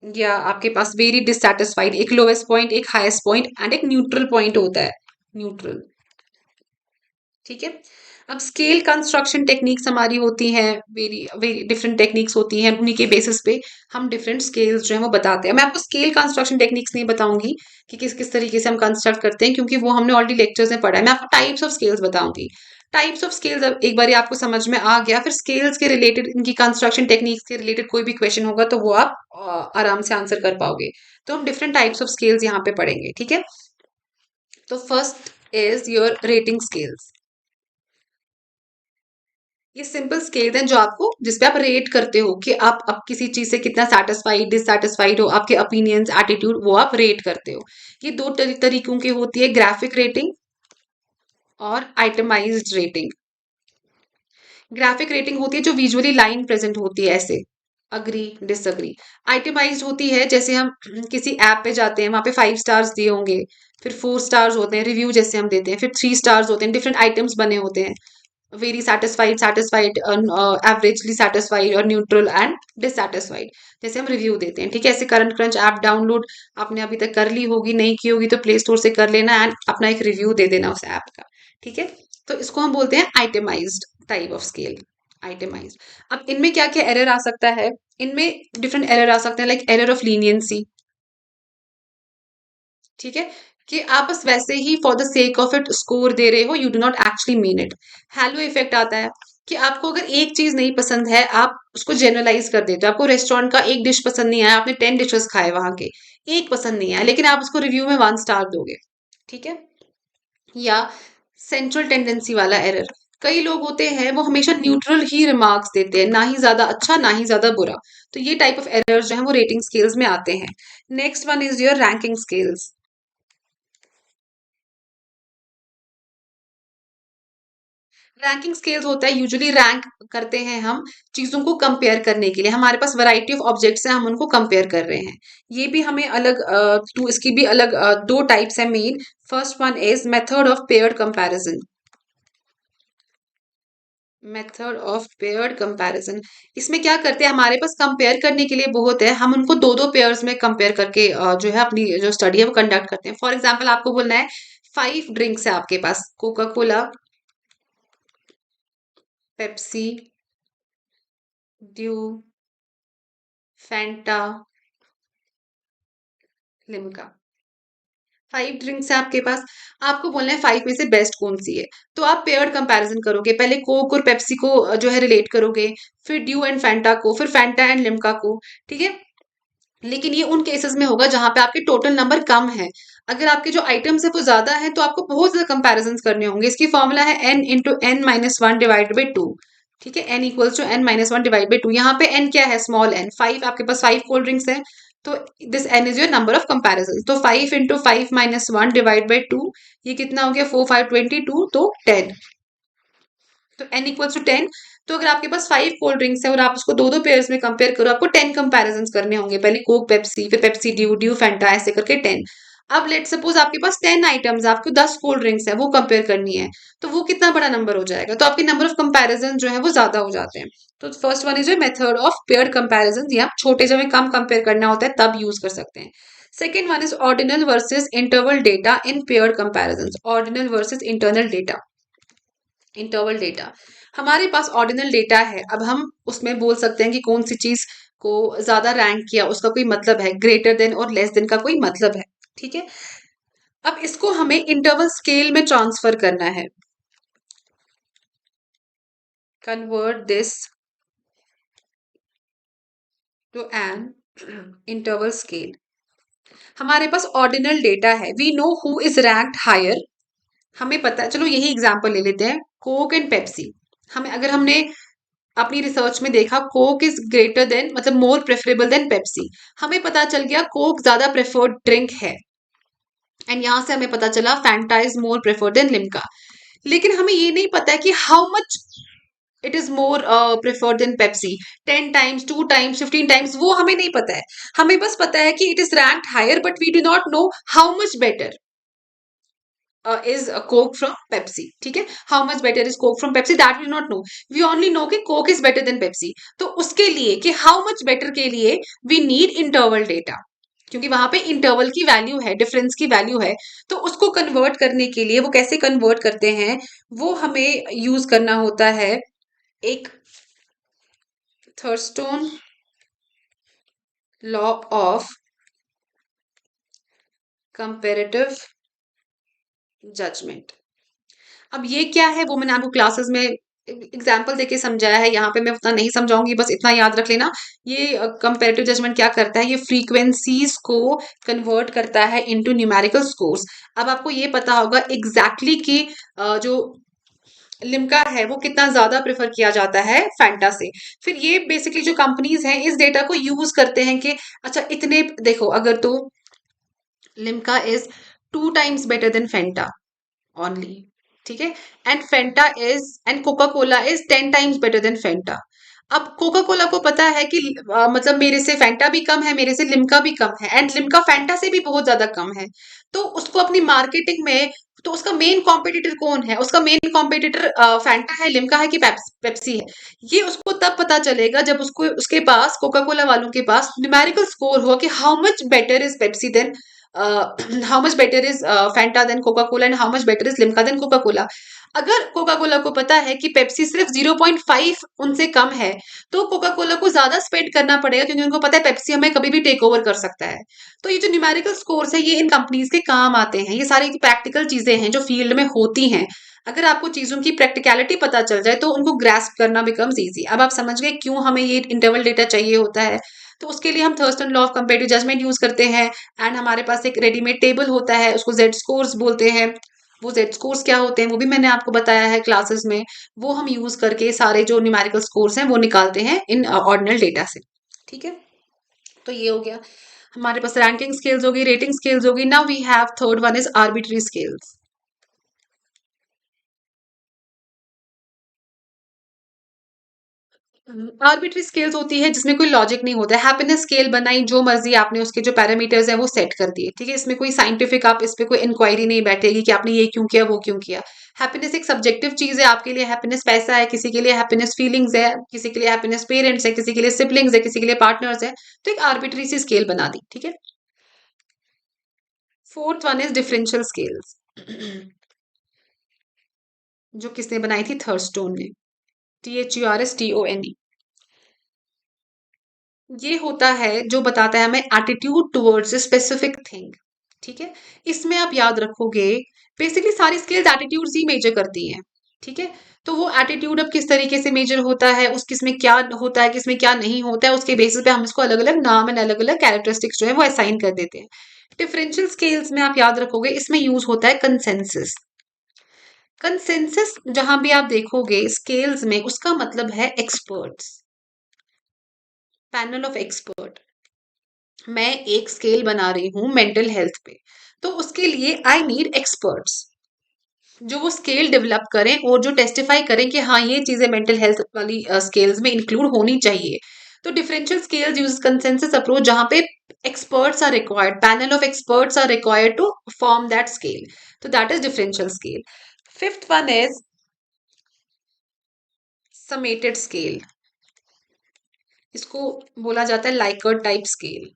या आपके पास वेरी डिससेटिस्फाइड, एक लोएस्ट पॉइंट, एक हाईएस्ट पॉइंट एंड एक न्यूट्रल पॉइंट होता है, न्यूट्रल। ठीक है। अब स्केल कंस्ट्रक्शन टेक्निक्स हमारी होती हैं, वेरी वेरी डिफरेंट टेक्निक्स होती हैं, उन्हीं के बेसिस पे हम डिफरेंट स्केल्स जो है वो बताते हैं। मैं आपको स्केल कंस्ट्रक्शन टेक्निक्स नहीं बताऊंगी कि किस किस तरीके से हम कंस्ट्रक्ट करते हैं, क्योंकि वो हमने ऑलरेडी लेक्चर्स में पढ़ा है। मैं आपको टाइप्स ऑफ स्केल्स बताऊंगी। टाइप्स ऑफ स्केल्स एक बार आपको समझ में आ गया, फिर स्केल्स के रिलेटेड, इनकी कंस्ट्रक्शन टेक्निक्स के रिलेटेड कोई भी क्वेश्चन होगा तो वो आप आराम से आंसर कर पाओगे। तो हम डिफरेंट टाइप्स ऑफ स्केल्स यहाँ पे पढ़ेंगे, ठीक है। तो first is your rating scales. ये सिंपल स्केल हैं जो आपको, जिसपे आप रेट करते हो कि आप किसी चीज से कितना सेटिस्फाइड डिससेटिस्फाइड हो, आपके ओपिनियंस एटीट्यूड वो आप रेट करते हो। ये दो तरीकों की होती है, ग्राफिक रेटिंग और आइटमाइज्ड रेटिंग। ग्राफिक रेटिंग होती है जो विजुअली लाइन प्रेजेंट होती है ऐसे, अग्री डिसअग्री। आइटमाइज्ड होती है जैसे हम किसी ऐप पे जाते हैं, वहां पे 5 स्टार्स दिए होंगे, फिर 4 स्टार्स होते हैं, रिव्यू जैसे हम देते हैं, फिर 3 स्टार्स होते हैं, डिफरेंट आइटम्स बने होते हैं, very satisfied, satisfied, averagely satisfied और न्यूट्रल एंड डिससेटिस्फाइड, जैसे हम रिव्यू देते हैं। ठीक है। ऐसे करंट क्रंच ऐप डाउनलोड आपने अभी तक कर ली होगी, नहीं की होगी तो प्ले स्टोर से कर लेना एंड अपना एक रिव्यू दे देना उस ऐप का। ठीक है। तो इसको हम बोलते हैं itemised type of scale, itemised. अब इनमें क्या क्या एरर आ सकता है, इनमें डिफरेंट एरर आ सकते हैं, लाइक एरर ऑफ लीनियंसी। ठीक है, कि आप बस वैसे ही for the sake of it score दे रहे हो, you do not actually mean it. Halo effect आता है कि आपको अगर एक चीज नहीं पसंद है, आप उसको जनरलाइज कर देते हो। आपको रेस्टोरेंट का एक डिश पसंद नहीं आया, आपने 10 डिशेस खाए वहां के, एक पसंद नहीं आया, लेकिन आप उसको रिव्यू में 1 स्टार दोगे। ठीक है। या सेंट्रल टेंडेंसी वाला एरर, कई लोग होते हैं वो हमेशा न्यूट्रल ही रिमार्क्स देते हैं, ना ही ज्यादा अच्छा ना ही ज्यादा बुरा। तो ये टाइप ऑफ एरर्स जो है वो रेटिंग स्केल्स में आते हैं। Next one is your ranking scales. Ranking scales होता है, यूजुअली रैंक करते हैं हम चीजों को कंपेयर करने के लिए। हमारे पास वैरायटी ऑफ ऑब्जेक्ट्स हैं, हम उनको कंपेयर कर रहे हैं। ये भी हमें अलग टू इसकी भी अलग दो टाइप्स है main. First one is method of paired comparison. Method of paired comparison, इसमें क्या करते हैं, हमारे पास कंपेयर करने के लिए बहुत है, हम उनको दो दो पेयर्स में कंपेयर करके जो है अपनी जो स्टडी है वो कंडक्ट करते हैं। फॉर एग्जाम्पल आपको बोलना है 5 ड्रिंक्स है आपके पास, Coca Cola, Pepsi, Dew, Fanta, Limca. 5 drinks है आपके पास, आपको बोलना है 5 में से बेस्ट कौन सी है। तो आप पेयर्ड कंपैरिजन करोगे, पहले कोक और पेप्सी को जो है रिलेट करोगे, फिर ड्यू एंड फैंटा को, फिर फैंटा एंड लिम्का को। ठीक है। लेकिन ये उन केसेस में होगा जहां पे आपके टोटल नंबर कम है। अगर आपके जो आइटम्स है वो ज्यादा है तो आपको बहुत ज्यादा कंपैरिजन करने होंगे। इसकी फॉर्मूला है n × n - 1 डिवाइड बाई 2। ठीक है। n = n - 1 divide by 2। यहाँ पे n क्या है, स्मॉल n। 5, आपके पास 5 कोल्ड ड्रिंक्स है, तो this n is your number of comparison. तो 5 × 5 - 1 डिवाइड बाई 2, ये कितना हो गया, 4 5 22, तो 10। तो n = 10। तो अगर आपके पास 5 कोल्ड ड्रिंक्स है और आप उसको दो दो पेयर्स में कंपेयर करो, आपको 10 कंपैरिजन करने होंगे, पहले कोक पेप्सी, फिर पेप्सी ड्यू, ड्यू फैंटा, ऐसे करके 10। अब लेट सपोज आपके पास 10 आइटम्स, आपको 10 कोल्ड ड्रिंक्स है, वो कंपेयर करनी है, तो वो कितना बड़ा नंबर हो जाएगा, तो आपके नंबर ऑफ कंपैरिजन जो है वो ज्यादा हो जाते हैं। तो first one is method of paired comparison, ये आप छोटे जब कम कंपेयर करना होता है तब यूज कर सकते हैं। Second one is ordinal versus interval data in paired comparison. Ordinal versus internal data, interval data, हमारे पास ऑर्डिनल डेटा है, अब हम उसमें बोल सकते हैं कि कौन सी चीज को ज्यादा रैंक किया, उसका कोई मतलब है, ग्रेटर देन और लेस देन का कोई मतलब है, ठीक है। अब इसको हमें इंटरवल स्केल में ट्रांसफर करना है, convert this to an interval scale. हमारे पास ऑर्डिनल डेटा है, we know who is ranked higher, हमें पता है, चलो यही एग्जांपल ले लेते हैं, कोक एंड पेप्सी। हमें अगर हमने अपनी रिसर्च में देखा कोक इज ग्रेटर देन, मतलब मोर प्रेफरेबल देन पेप्सी, हमें पता चल गया कोक ज्यादा प्रेफर्ड ड्रिंक है, एंड यहां से हमें पता चला Fanta is more preferred than Limca. लेकिन हमें ये नहीं पता है कि how much it is more preferred than Pepsi, 10 times, 2 times, 15 times, वो हमें नहीं पता है। हमें बस पता है कि it is ranked higher, but we do not know how much better is Coke from Pepsi, ठीक है। How much better is Coke from Pepsi, that we not know, we only know कि Coke is better than Pepsi. तो उसके लिए कि how much better के लिए we need interval data, क्योंकि वहां पे इंटरवल की वैल्यू है, डिफरेंस की वैल्यू है। तो उसको कन्वर्ट करने के लिए, वो कैसे कन्वर्ट करते हैं, वो हमें यूज करना होता है एक थर्स्टोन लॉ ऑफ कंपेरेटिव जजमेंट। अब ये क्या है वो मैंने आपको क्लासेस में एग्जाम्पल देके समझाया है, यहाँ पे मैं उतना नहीं समझाऊंगी, बस इतना याद रख लेना। ये कंपैरेटिव जजमेंट क्या करता है, ये फ्रीक्वेंसीज को कन्वर्ट करता है इनटू न्यूमेरिकल स्कोर्स। अब आपको ये पता होगा एग्जैक्टली कि जो लिम्का है वो कितना ज्यादा प्रेफर किया जाता है फैंटा से। फिर ये बेसिकली जो कंपनीज हैं इस डेटा को यूज करते हैं कि अच्छा इतने, देखो अगर तो Limca is 2 times better than Fanta only, ठीक है, and Fanta is, and Coca Cola is 10 times better than Fanta. अब कोका कोला को पता है कि मतलब मेरे से फेंटा भी कम है, मेरे से लिम्का भी कम है, एंड लिम्का फेंटा से भी बहुत ज्यादा कम है। तो उसको अपनी मार्केटिंग में, तो उसका मेन कॉम्पिटिटर कौन है, उसका मेन कॉम्पिटिटर फैंटा है, लिम्का है कि पेप्सी है। ये उसको तब पता चलेगा जब उसको, उसके पास, कोका कोला वालों के पास न्यूमेरिकल स्कोर हो कि how much better is Pepsi than, how much better is Fanta than Coca Cola, and how much better is Limca than Coca Cola. अगर कोका कोला को पता है कि पेप्सी सिर्फ 0.5 उनसे कम है, तो कोका कोला को ज्यादा स्पेंड करना पड़ेगा, क्योंकि उनको पता है पेप्सी हमें कभी भी टेक ओवर कर सकता है। तो ये जो न्यूमेरिकल स्कोर्स है ये इन कंपनीज के काम आते हैं, ये सारी प्रैक्टिकल चीजें हैं जो फील्ड में होती हैं। अगर आपको चीजों की प्रैक्टिकलिटी पता चल जाए तो उनको ग्रास्प करना बिकम्स इजी। अब आप समझ गए क्यों हमें ये इंटरवल डेटा चाहिए होता है। तो उसके लिए हम Thurstone law of comparative judgement use करते हैं, एंड हमारे पास एक रेडीमेड टेबल होता है, उसको जेड स्कोर्स बोलते हैं। वो जेड स्कोर्स क्या होते हैं वो भी मैंने आपको बताया है क्लासेस में। वो हम यूज करके सारे जो न्यूमेरिकल स्कोर्स हैं वो निकालते हैं इन ऑर्डिनल डेटा से, ठीक है। तो ये हो गया हमारे पास, रैंकिंग स्केल्स होगी, रेटिंग स्केल्स होगी। Now we have third one is arbitrary scales. Arbitrary scales होती है जिसमें कोई लॉजिक नहीं होता है। हैप्पीनेस स्केल बनाई, जो मर्जी आपने उसके जो पैरामीटर्स है वो सेट कर दिए, ठीक है। इसमें कोई साइंटिफिक, आप इस पे कोई इंक्वायरी नहीं बैठेगी कि आपने ये क्यों किया वो क्यों किया। हैप्पीनेस एक सब्जेक्टिव चीज है, आपके लिए हैप्पीनेस पैसा है, किसी के लिए हैप्पीनेस फीलिंग्स है, किसी के लिए हैप्पीनेस पेरेंट्स है, किसी के लिए सिबलिंग्स है, किसी के लिए पार्टनर्स है। तो एक आर्बिट्री सी स्केल बना दी, ठीक है। Fourth one is differential scales, जो किसने बनाई थी, थर्स्टोन ने, THURSTONE। ये होता है जो बताता है हमें एटीट्यूड टुवर्ड्स स्पेसिफिक थिंग, ठीक है। इसमें आप याद रखोगे बेसिकली सारी स्किल्स एटीट्यूड्स ही मेजर करती हैं, ठीक है। तो वो एटीट्यूड अब किस तरीके से मेजर होता है, उस किसमें क्या होता है, किसमें क्या नहीं होता है, उसके बेसिस पे हम इसको अलग अलग नाम एंड अलग अलग कैरेक्टरिस्टिक्स जो है वो असाइन कर देते हैं। डिफरेंशियल स्केल्स में आप याद रखोगे इसमें यूज होता है कंसेंसस। कंसेंसस जहां भी आप देखोगे स्केल्स में, उसका मतलब है एक्सपर्ट्स, पैनल ऑफ एक्सपर्ट। मैं एक स्केल बना रही हूँ मेंटल हेल्थ पे, तो उसके लिए आई नीड एक्सपर्ट्स जो वो स्केल डेवलप करें और जो टेस्टिफाई करें कि हाँ ये चीजें मेंटल हेल्थ वाली स्केल्स में इंक्लूड होनी चाहिए। तो differential scales use consensus approach, जहां पे experts are required, panel of experts are required to form that scale. So that is differential scale. Fifth one is summated scale. इसको बोला जाता है लाइकर्ट टाइप स्केल.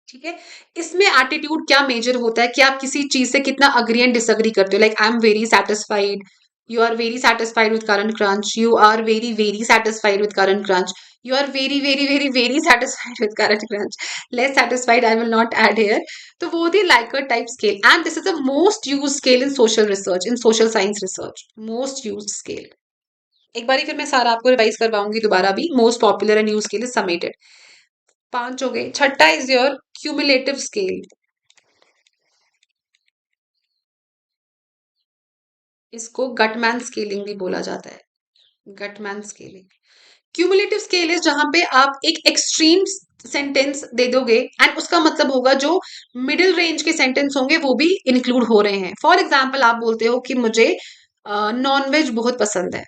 ठीक है. इसमें एटीट्यूड क्या मेजर होता है कि आप किसी चीज से कितना अग्री एंड डिसअग्री करते हो. Like I am very satisfied, you are very satisfied with current crunch, you are very very satisfied with current crunch, you are very very very very satisfied with current crunch, less satisfied I will not add here. तो वो होती है Likert type scale, and this is the most used scale in social research, in social science research, most used scale. एक बारी फिर मैं सारा आपको रिवाइज करवाऊंगी दोबारा भी. Most popular and use scale is summated. 5 हो गए. छठा इज योर क्यूमुलेटिव स्केल. इसको गटमैन स्केलिंग भी बोला जाता है. Guttman scaling. Cumulative scale is जहां पे आप एक एक्सट्रीम सेंटेंस दे दोगे एंड उसका मतलब होगा जो मिडिल रेंज के सेंटेंस होंगे वो भी इंक्लूड हो रहे हैं. फॉर एग्जाम्पल आप बोलते हो कि मुझे नॉन वेज बहुत पसंद है.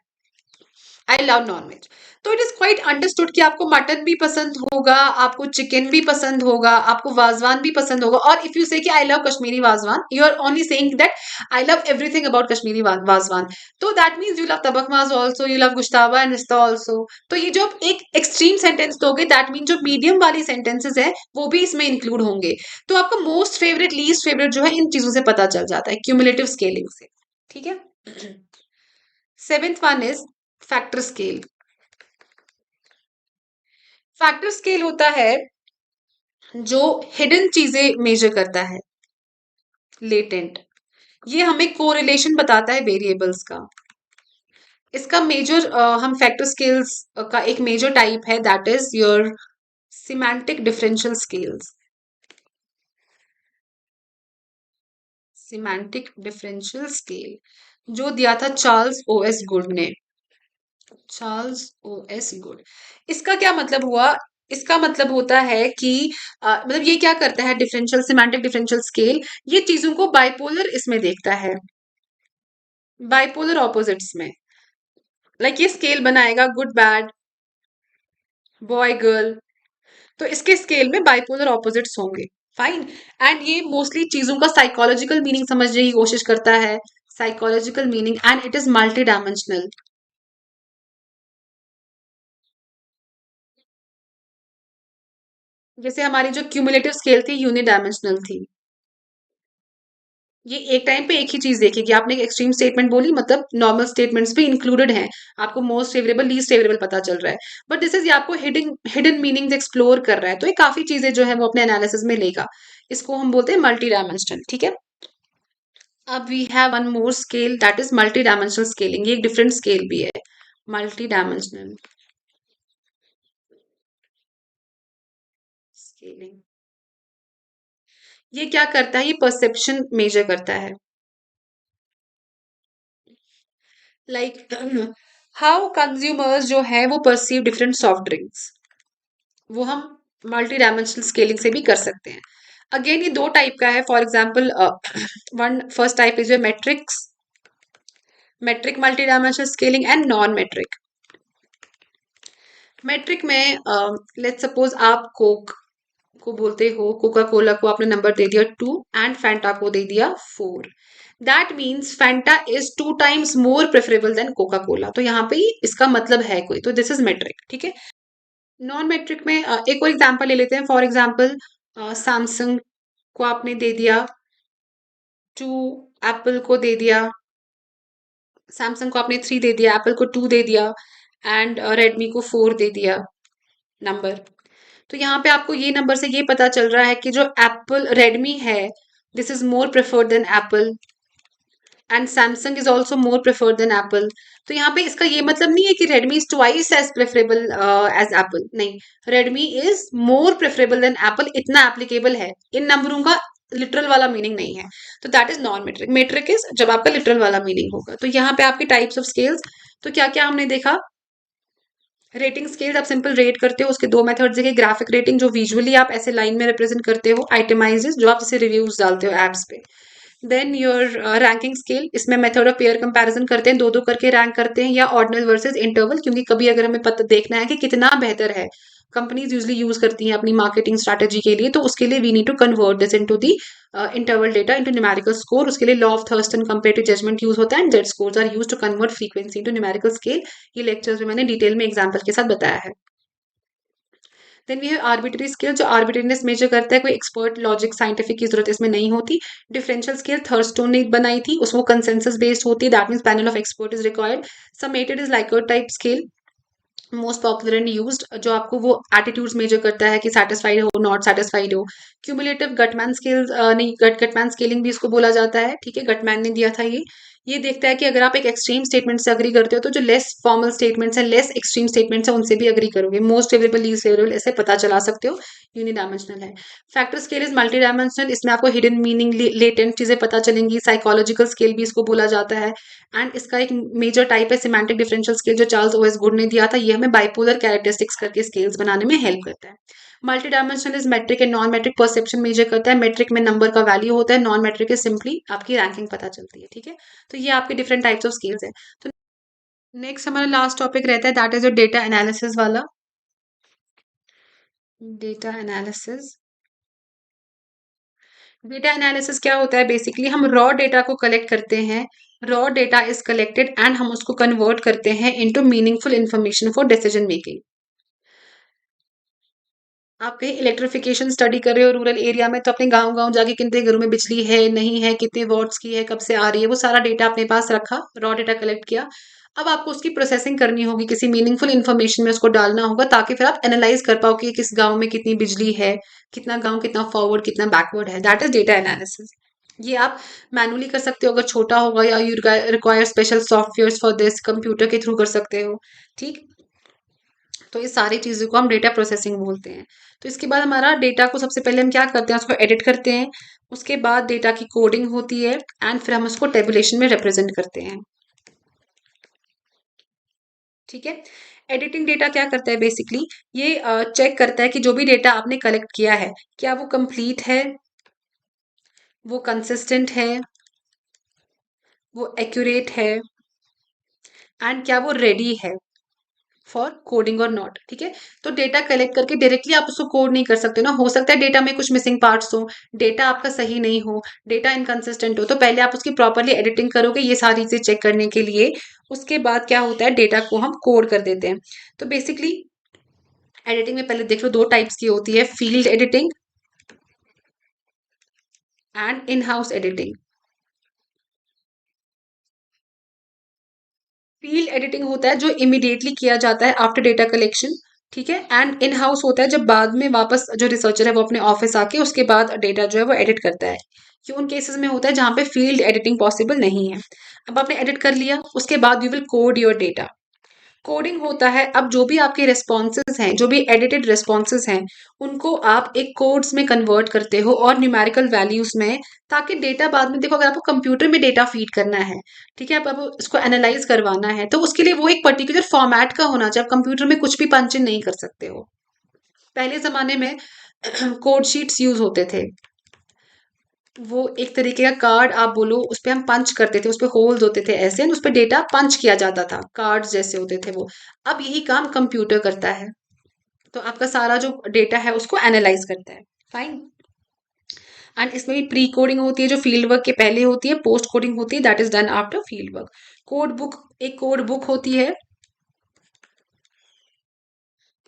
I love non veg. तो इट इज क्वाइट अंडरस्टूड कि आपको मटन भी पसंद होगा, आपको चिकन भी पसंद होगा, आपको वाजवान भी पसंद होगा. और इफ यू से कि I love Kashmiri wazwan, you are only saying that I love everything about Kashmiri wazwan. तो that means you love tabak maaz also, you love gushtaba and rista also. तो ये जो आप एक एक्सट्रीम सेंटेंस दोगे, दैट मीन जो मीडियम वाली सेंटेंसेस है वो भी इसमें इंक्लूड होंगे. तो आपका मोस्ट फेवरेट लीस्ट फेवरेट जो है इन चीजों से पता चल जाता है क्यूमुलेटिव स्केलिंग से. ठीक है. Seventh one is factor scale. Factor scale होता है जो हिडन चीजें मेजर करता है, लेटेंट. ये हमें कोरिलेशन बताता है वेरिएबल्स का. इसका मेजर हम फैक्टर स्केल्स का एक मेजर टाइप है, that is your semantic differential scales. Semantic differential scale जो दिया था चार्ल्स ओ एस गुड ने. Charles Osgood. इसका क्या मतलब हुआ? इसका मतलब होता है कि मतलब ये क्या करता है, डिफरेंशियल सिमेंटिक डिफरेंशियल स्केल ये चीजों को बाइपोलर इसमें देखता है, बाइपोलर ऑपोजिट्स में. लाइक ये स्केल बनाएगा गुड बैड, बॉय गर्ल. तो इसके स्केल में बाइपोलर ऑपोजिट्स होंगे. फाइन. एंड ये मोस्टली चीजों का साइकोलॉजिकल मीनिंग समझने की कोशिश करता है, psychological meaning, and it is multi dimensional. जैसे हमारी जो क्यूमुलेटिव स्केल थी यूनिडायमेंशनल थी. ये एक टाइम पे एक ही चीज देखेगी. आपने एक एक्सट्रीम स्टेटमेंट बोली, मतलब नॉर्मल स्टेटमेंट्स भी इंक्लूडेड हैं. आपको मोस्ट फेवरेबल लीस्ट फेवरेबल पता चल रहा है, बट दिस इज ये आपको हिडन हिडन मीनिंग्स एक्सप्लोर कर रहा है. तो ये काफी चीजें जो है वो अपने एनालिसिस में लेगा. इसको हम बोलते हैं मल्टी डायमेंशनल. ठीक है. अब we have one more scale, that is multi dimensional scaling. ये एक डिफरेंट स्केल भी है, मल्टी डायमेंशनल स्केलिंग. ये क्या करता है? ये परसेप्शन मेजर करता है. लाइक हाउ कंज्यूमर्स जो है वो परसीव डिफरेंट सॉफ्ट ड्रिंक्स, वो हम मल्टी डायमेंशनल स्केलिंग से भी कर सकते हैं. अगेन ये दो टाइप का है. For example one first type is metrics, metric multi dimensional scaling, and non metric. Metric में लेट्स सपोज आप कोक को बोलते हो, कोका कोला को आपने नंबर दे दिया 2 एंड फैंटा को दे दिया 4. That means Fanta is 2 times more preferable than Coca Cola. तो यहाँ पे इसका मतलब है कोई, तो दिस इज मेट्रिक. ठीक है. नॉन मेट्रिक में एक और एग्जांपल ले लेते हैं. फॉर एग्जांपल सैमसंग को आपने दे दिया 2, एप्पल को दे दिया, सैमसंग को आपने 3 दे दिया, एप्पल को 2 दे दिया, एंड रेडमी को 4 दे दिया नंबर. तो यहाँ पे आपको ये नंबर से ये पता चल रहा है कि जो एप्पल रेडमी है, this is more preferred than Apple, and Samsung is also more preferred than Apple. तो यहाँ पे इसका ये मतलब नहीं है कि Redmi is twice as preferable as Apple. नहीं, Redmi is more preferable than Apple, इतना एप्लीकेबल है. इन नंबरों का लिटरल वाला मीनिंग नहीं है. तो that is non metric. Metric is जब आपका लिटरल वाला मीनिंग होगा. तो यहाँ पे आपके टाइप्स ऑफ स्केल्स, तो क्या क्या हमने देखा? रेटिंग स्केल आप सिंपल रेट करते हो, उसके दो मेथड्स देखे. ग्राफिक रेटिंग जो विजुअली आप ऐसे लाइन में रिप्रेजेंट करते हो, आइटमाइजेस जो आप जैसे रिव्यूज डालते हो एप्स पे. देन योर रैंकिंग स्केल, इसमें मेथड ऑफ पेयर कंपैरिजन करते हैं, दो दो करके रैंक करते हैं, या ऑर्डिनल वर्सेस इंटरवल, क्योंकि कभी अगर हमें पता देखना है कि कितना बेहतर है कंपनीज यूजली यूज करती हैं अपनी मार्केटिंग स्ट्रैटेजी के लिए, तो उसके लिए we need to convert this into the interval data into numerical score. उसके लिए law of Thurstone comparative judgement use होता है and Z scores are use to convert frequency into numerical scale. ये लेक्चर्स में मैंने डिटेल में example के साथ बताया है। Then we have arbitrary scale, जो आर्बिट्रीनेस मेजर करता है, कोई एक्सपर्ट लॉजिक साइंटिफिक की जरूरत इसमें नहीं होती। डिफरेंशियल स्केल थर्स्टोन ने बनाई थी, उसको कंसेंसस बेस्ड होती है, that means panel of expert is required. Summated is Likert type scale, most popular and used, जो आपको वो एटीट्यूड्स मेजर करता है कि सेटिस्फाइड हो नॉट सेटिस्फाइड हो। क्यूमुलेटिव गटमैन स्केल, नहीं गटमैन स्केलिंग भी इसको बोला जाता है, ठीक है, गटमैन ने दिया था ये देखता है कि अगर आप एक एक्सट्रीम स्टेटमेंट से अग्री करते हो तो जो लेस फॉर्मल स्टेटमेंट्स है, लेस एक्सट्रीम स्टेटमेंट्स है, उनसे भी अग्री करोगे। मोस्ट फेवरेबल, लीस्ट फेवरेबल, ऐसे पता चला सकते हो। यूनिडायमेंशनल है। Factor scale is multi dimensional, इसमें आपको हिडन मीनिंग, लेटेंट चीजें पता चलेंगी। साइकोलॉजिकल स्केल भी इसको बोला जाता है। एंड इसका एक मेजर टाइप है सिमेंटिक डिफरेंशियल स्केल, जो चार्ल्स ओएस गुड ने दिया था। ये हमें बाइपोलर कैरेक्टरिस्टिक्स करके स्केल्स बनाने में हेल्प करता है। Multi dimensional is metric and non metric perception measure करता है। मेट्रिक में नंबर का वैल्यू होता है, नॉन मेट्रिक इज सिंपली आपकी रैंकिंग पता चलती है, ठीक है। तो ये आपके डिफरेंट टाइप्स ऑफ स्केल्स है। तो नेक्स्ट हमारा लास्ट टॉपिक रहता है, दैट इज डेटा एनालिसिस वाला। डेटा एनालिसिस, डेटा एनालिसिस क्या होता है? बेसिकली हम रॉ डेटा को कलेक्ट करते हैं, raw data is collected and हम उसको कन्वर्ट करते हैं into meaningful information for decision making. आप कहीं इलेक्ट्रिफिकेशन स्टडी कर रहे हो रूरल एरिया में, तो अपने गांव गांव जाके कितने घरों में बिजली है नहीं है, कितने वॉट्स की है, कब से आ रही है, वो सारा डेटा अपने पास रखा, रॉ डेटा कलेक्ट किया। अब आपको उसकी प्रोसेसिंग करनी होगी, किसी मीनिंगफुल इन्फॉर्मेशन में उसको डालना होगा, ताकि फिर आप एनालाइज कर पाओ कि किस गांव में कितनी बिजली है, कितना गांव कितना फॉरवर्ड कितना बैकवर्ड है। That is data analysis. ये आप मैनुअली कर सकते हो अगर छोटा होगा, या you require special software for this, computer के थ्रू कर सकते हो, ठीक। तो ये सारी चीज़ों को हम डेटा प्रोसेसिंग बोलते हैं। तो इसके बाद हमारा डेटा को सबसे पहले हम क्या करते हैं, उसको एडिट करते हैं। उसके बाद डेटा की कोडिंग होती है एंड फिर हम उसको टेबुलेशन में रिप्रेजेंट करते हैं, ठीक है। एडिटिंग डेटा क्या करता है? बेसिकली ये चेक करता है कि जो भी डेटा आपने कलेक्ट किया है, क्या वो कंप्लीट है, वो कंसिस्टेंट है, वो एक्यूरेट है, एंड क्या वो रेडी है फॉर कोडिंग और नॉट, ठीक है। तो डेटा कलेक्ट करके डायरेक्टली आप उसको कोड नहीं कर सकते ना, हो सकता है डेटा में कुछ मिसिंग पार्ट्स हो, डेटा आपका सही नहीं हो, डेटा इनकंसिस्टेंट हो, तो पहले आप उसकी प्रॉपरली एडिटिंग करोगे ये सारी चीजें चेक करने के लिए। उसके बाद क्या होता है, डेटा को हम कोड कर देते हैं। तो बेसिकली एडिटिंग में पहले देख लो, दो टाइप्स की होती है, field editing and in house editing. Field editing होता है जो इमिडिएटली किया जाता है आफ्टर डेटा कलेक्शन, ठीक है। एंड इन हाउस होता है जब बाद में वापस जो रिसर्चर है वो अपने ऑफिस आके उसके बाद डेटा जो है वो एडिट करता है। ये उन केसेस में होता है जहां पे फील्ड एडिटिंग पॉसिबल नहीं है। अब आपने एडिट कर लिया, उसके बाद you will code your data. Coding होता है, अब जो भी आपके रिस्पॉन्सेज हैं, जो भी एडिटेड रिस्पॉन्सेज हैं, उनको आप एक कोड्स में कन्वर्ट करते हो और न्यूमेरिकल वैल्यूज में, ताकि डेटा बाद में देखो, अगर आपको कंप्यूटर में डेटा फीड करना है, ठीक है, अब आपको इसको एनालाइज करवाना है, तो उसके लिए वो एक पर्टिकुलर फॉर्मेट का होना चाहिए। आप कंप्यूटर में कुछ भी पंच इन नहीं कर सकते हो। पहले जमाने में कोड शीट्स यूज होते थे, वो एक तरीके का कार्ड आप बोलो, उस पे हम पंच करते थे, उस पे होल्स होते थे ऐसे, उस पे डेटा पंच किया जाता था, कार्ड्स जैसे होते थे वो। अब यही काम कंप्यूटर करता है, तो आपका सारा जो डेटा है उसको एनालाइज करता है, फाइन। एंड इसमें भी प्री कोडिंग होती है जो फील्ड वर्क के पहले होती है, पोस्ट कोडिंग होती है that is done after field work. Code book, एक कोड बुक होती है,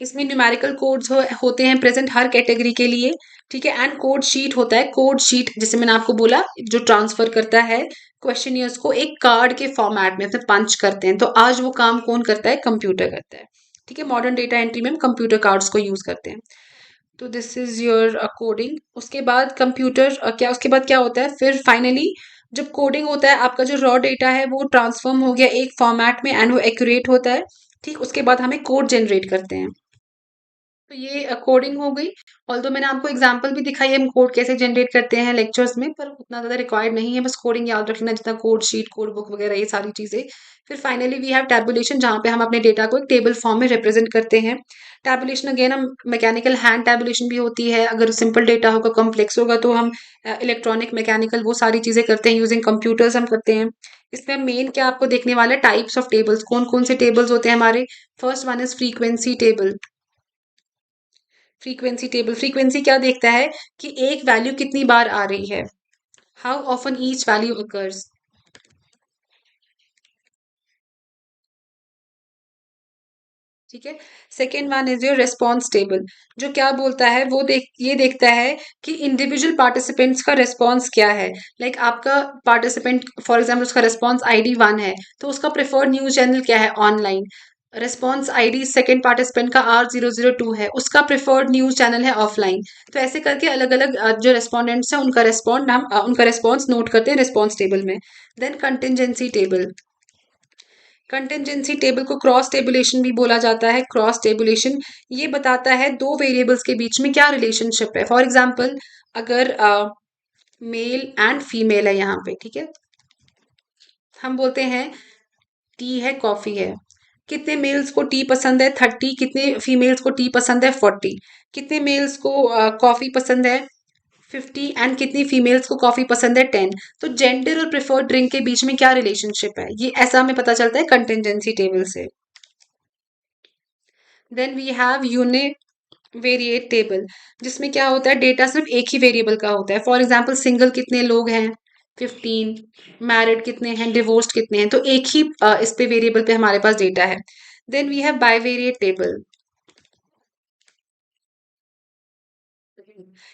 इसमें न्यूमेरिकल कोड्स होते हैं प्रेजेंट हर कैटेगरी के लिए, ठीक है। एंड कोड शीट होता है, कोड शीट जैसे मैंने आपको बोला जो ट्रांसफर करता है क्वेश्चनियर्स को एक कार्ड के फॉर्मेट में अपने पंच करते हैं। तो आज वो काम कौन करता है? कंप्यूटर करता है, ठीक है। मॉडर्न डेटा एंट्री में हम कंप्यूटर कार्ड्स को यूज करते हैं। तो दिस इज योर कोडिंग। उसके बाद कंप्यूटर क्या, उसके बाद क्या होता है फिर फाइनली, जब कोडिंग होता है आपका जो रॉ डेटा है वो ट्रांसफॉर्म हो गया एक फॉर्मेट में एंड वो एक्यूरेट होता है, ठीक। उसके बाद हमें कोड जनरेट करते हैं। तो ये कोडिंग हो गई। ऑल्दो मैंने आपको एग्जांपल भी दिखाई है हम कोड कैसे जनरेट करते हैं लेक्चर्स में, पर उतना ज़्यादा रिक्वायर्ड नहीं है, बस कोडिंग याद रखना जितना कोड शीट कोड बुक वगैरह ये सारी चीज़ें। फिर फाइनली वी हैव टैबुलेशन, जहाँ पे हम अपने डेटा को एक टेबल फॉर्म में रिप्रेजेंट करते हैं। टैबुलेशन अगेन हम मैकेनिकल हैंड टैबुलेशन भी होती है, अगर सिंपल डेटा होगा कॉम्प्लेक्स होगा तो हम इलेक्ट्रॉनिक मैकेनिकल वो सारी चीज़ें करते हैं, यूजिंग कंप्यूटर्स हम करते हैं। इसमें मेन क्या आपको देखने वाला है, टाइप्स ऑफ टेबल्स, कौन कौन से टेबल्स होते हैं हमारे। First one is frequency table, frequency table, frequency क्या देखता है कि एक वैल्यू कितनी बार आ रही है, how often each value occurs. ठीक है। Second one is your response table, जो क्या बोलता है वो ये देखता है कि इंडिविजुअल पार्टिसिपेंट्स का रेस्पॉन्स क्या है। लाइक आपका पार्टिसिपेंट फॉर एग्जाम्पल उसका रेस्पॉन्स आईडी 1 है, तो उसका प्रेफर्ड न्यूज चैनल क्या है, online. Response ID second participant का R002 है, उसका प्रेफर्ड न्यूज चैनल है ऑफलाइन। तो ऐसे करके अलग अलग जो रेस्पॉन्डेंट्स हैं उनका रेस्पॉन्ड हम उनका रेस्पॉन्स नोट करते हैं रेस्पॉन्स टेबल में। Then contingency table, contingency table को क्रॉस टेबुलेशन भी बोला जाता है। क्रॉस टेबुलेशन ये बताता है दो वेरिएबल्स के बीच में क्या रिलेशनशिप है। फॉर एग्जाम्पल अगर मेल एंड फीमेल है यहाँ पे, ठीक है, हम बोलते हैं टी है कॉफी है, कितने मेल्स को टी पसंद है 30, कितने फीमेल्स को टी पसंद है 40, कितने मेल्स को कॉफी पसंद है 50 एंड कितनी फीमेल्स को कॉफी पसंद है 10। तो जेंडर और प्रेफर्ड ड्रिंक के बीच में क्या रिलेशनशिप है, ये ऐसा हमें पता चलता है कंटिजेंसी टेबल से। Then we have univariate table, जिसमें क्या होता है डेटा सिर्फ एक ही वेरिएबल का होता है। फॉर एग्जाम्पल सिंगल कितने लोग हैं 15, मैरिड कितने हैं, डिवोर्स्ड कितने हैं, तो एक ही इस पे वेरिएबल पे हमारे पास डेटा है। Then we have bivariate table,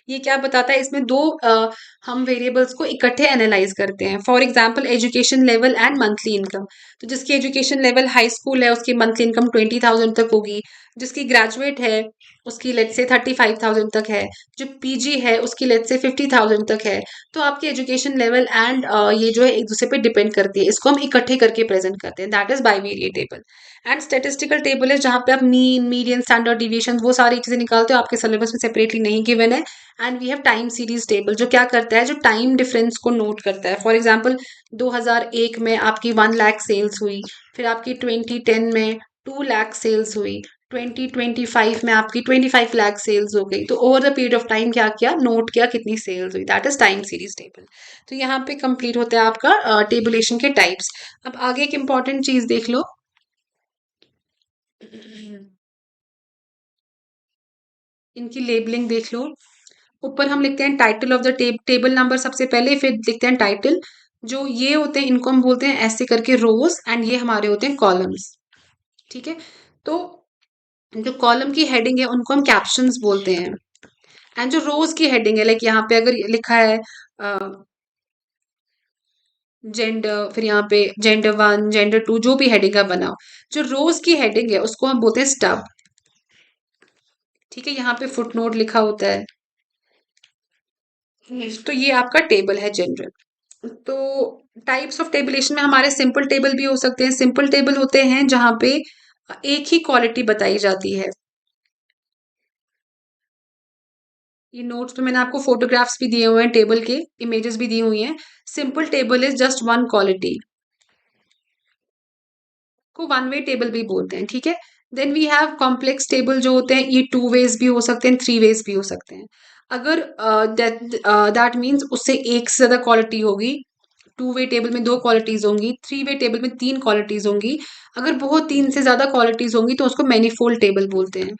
ये क्या बताता है, इसमें दो हम वेरिएबल्स को इकट्ठे एनालाइज करते हैं। For example education level and monthly income, तो जिसकी एजुकेशन लेवल हाई स्कूल है उसकी मंथली इनकम 20,000 तक होगी, जिसकी ग्रेजुएट है उसकी लेट से 35,000 तक है, जो पीजी है उसकी लेट से 50,000 तक है। तो आपकी एजुकेशन लेवल एंड ये जो है एक दूसरे पे डिपेंड करती है, इसको हम इकट्ठे करके प्रेजेंट करते हैं, that is bivariate table. And statistical table है जहां पे आप मीन मीडियन स्टैंडर्ड डिविएशन वो सारी चीजें निकालते हो, आपके सिलेबस में सेपरेटली नहीं गिवन है। And we have time series table, जो क्या करता है, जो टाइम डिफरेंस को नोट करता है। फॉर एग्जांपल 2001 में आपकी 1 लाख सेल्स हुई, फिर आपकी 2010 में 2 लाख सेल्स हुई, 2025 में आपकी 25 लाख सेल्स हो गई। तो over the period of time क्या किया, नोट किया कितनी सेल्स हुई, that is time series table. तो यहाँ पे कंप्लीट होता है आपका टेबुलेशन के टाइप्स। अब आगे एक इंपॉर्टेंट चीज देख लो, इनकी लेबलिंग देख लो। ऊपर हम लिखते हैं title of the table number सबसे पहले, फिर लिखते हैं टाइटल। जो ये होते हैं इनको हम बोलते हैं ऐसे करके रोज, एंड ये हमारे होते हैं कॉलम्स। ठीक है। तो जो कॉलम की हेडिंग है उनको हम कैप्शंस बोलते हैं, एंड जो रोज की हेडिंग है, लाइक यहाँ पे अगर लिखा है जेंडर, फिर यहाँ पे जेंडर 1 जेंडर 2 जो भी हेडिंग का बनाओ, जो रोज की हेडिंग है उसको हम बोलते हैं स्टब। ठीक है, यहाँ पे फुटनोट लिखा होता है। तो ये आपका टेबल है जनरल। तो टाइप्स ऑफ टेबुलेशन में हमारे सिंपल टेबल भी हो सकते हैं। सिंपल टेबल होते हैं जहां पे एक ही क्वालिटी बताई जाती है। ये नोट्स में मैंने आपको फोटोग्राफ्स भी दिए हुए हैं, टेबल के इमेजेस भी दी हुई हैं। Simple table is just one quality, को वन वे टेबल भी बोलते हैं। ठीक है। Then we have complex table, जो होते हैं ये 2 वेज भी हो सकते हैं, 3 वेज भी हो सकते हैं। अगर दैट मीन्स उससे एक से ज्यादा क्वालिटी होगी, 2 वे टेबल में 2 क्वालिटीज होंगी, 3 वे टेबल में 3 क्वालिटीज होंगी। अगर बहुत 3 से ज्यादा क्वालिटीज होंगी तो उसको मैनीफोल्ड टेबल बोलते हैं।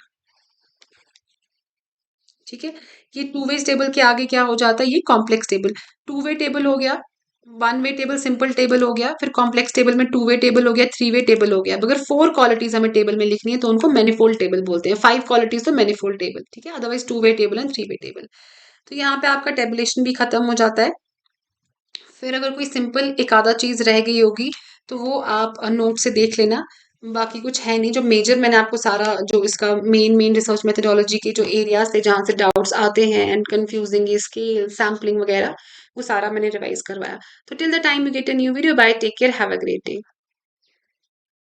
ठीक है। ये 2 वे टेबल के आगे क्या हो जाता है, ये कॉम्प्लेक्स टेबल। 2 वे टेबल हो गया, 1 वे टेबल सिंपल टेबल हो गया, फिर कॉम्प्लेक्स टेबल में 2 वे टेबल हो गया, 3 वे टेबल हो गया। अगर 4 क्वालिटीज हमें टेबल में लिखनी है तो उनको मैनीफोल्ड टेबल बोलते हैं। 5 क्वालिटीज तो मैनीफोल्ड टेबल। ठीक है, otherwise 2 way table and 3 way table. तो यहाँ पे आपका टेबुलेशन भी खत्म हो जाता है। फिर अगर कोई सिंपल एक आधा चीज रह गई होगी तो वो आप नोट से देख लेना। बाकी कुछ है नहीं, जो मेजर मैंने आपको सारा जो इसका मेन मेन रिसर्च मेथोडोलॉजी के जो एरियाज थे जहाँ से डाउट्स आते हैं एंड कंफ्यूजिंग स्केल सैम्पलिंग वगैरह, वो सारा मैंने रिवाइज करवाया। तो till the time you get a new video, bye, take care, have a great day.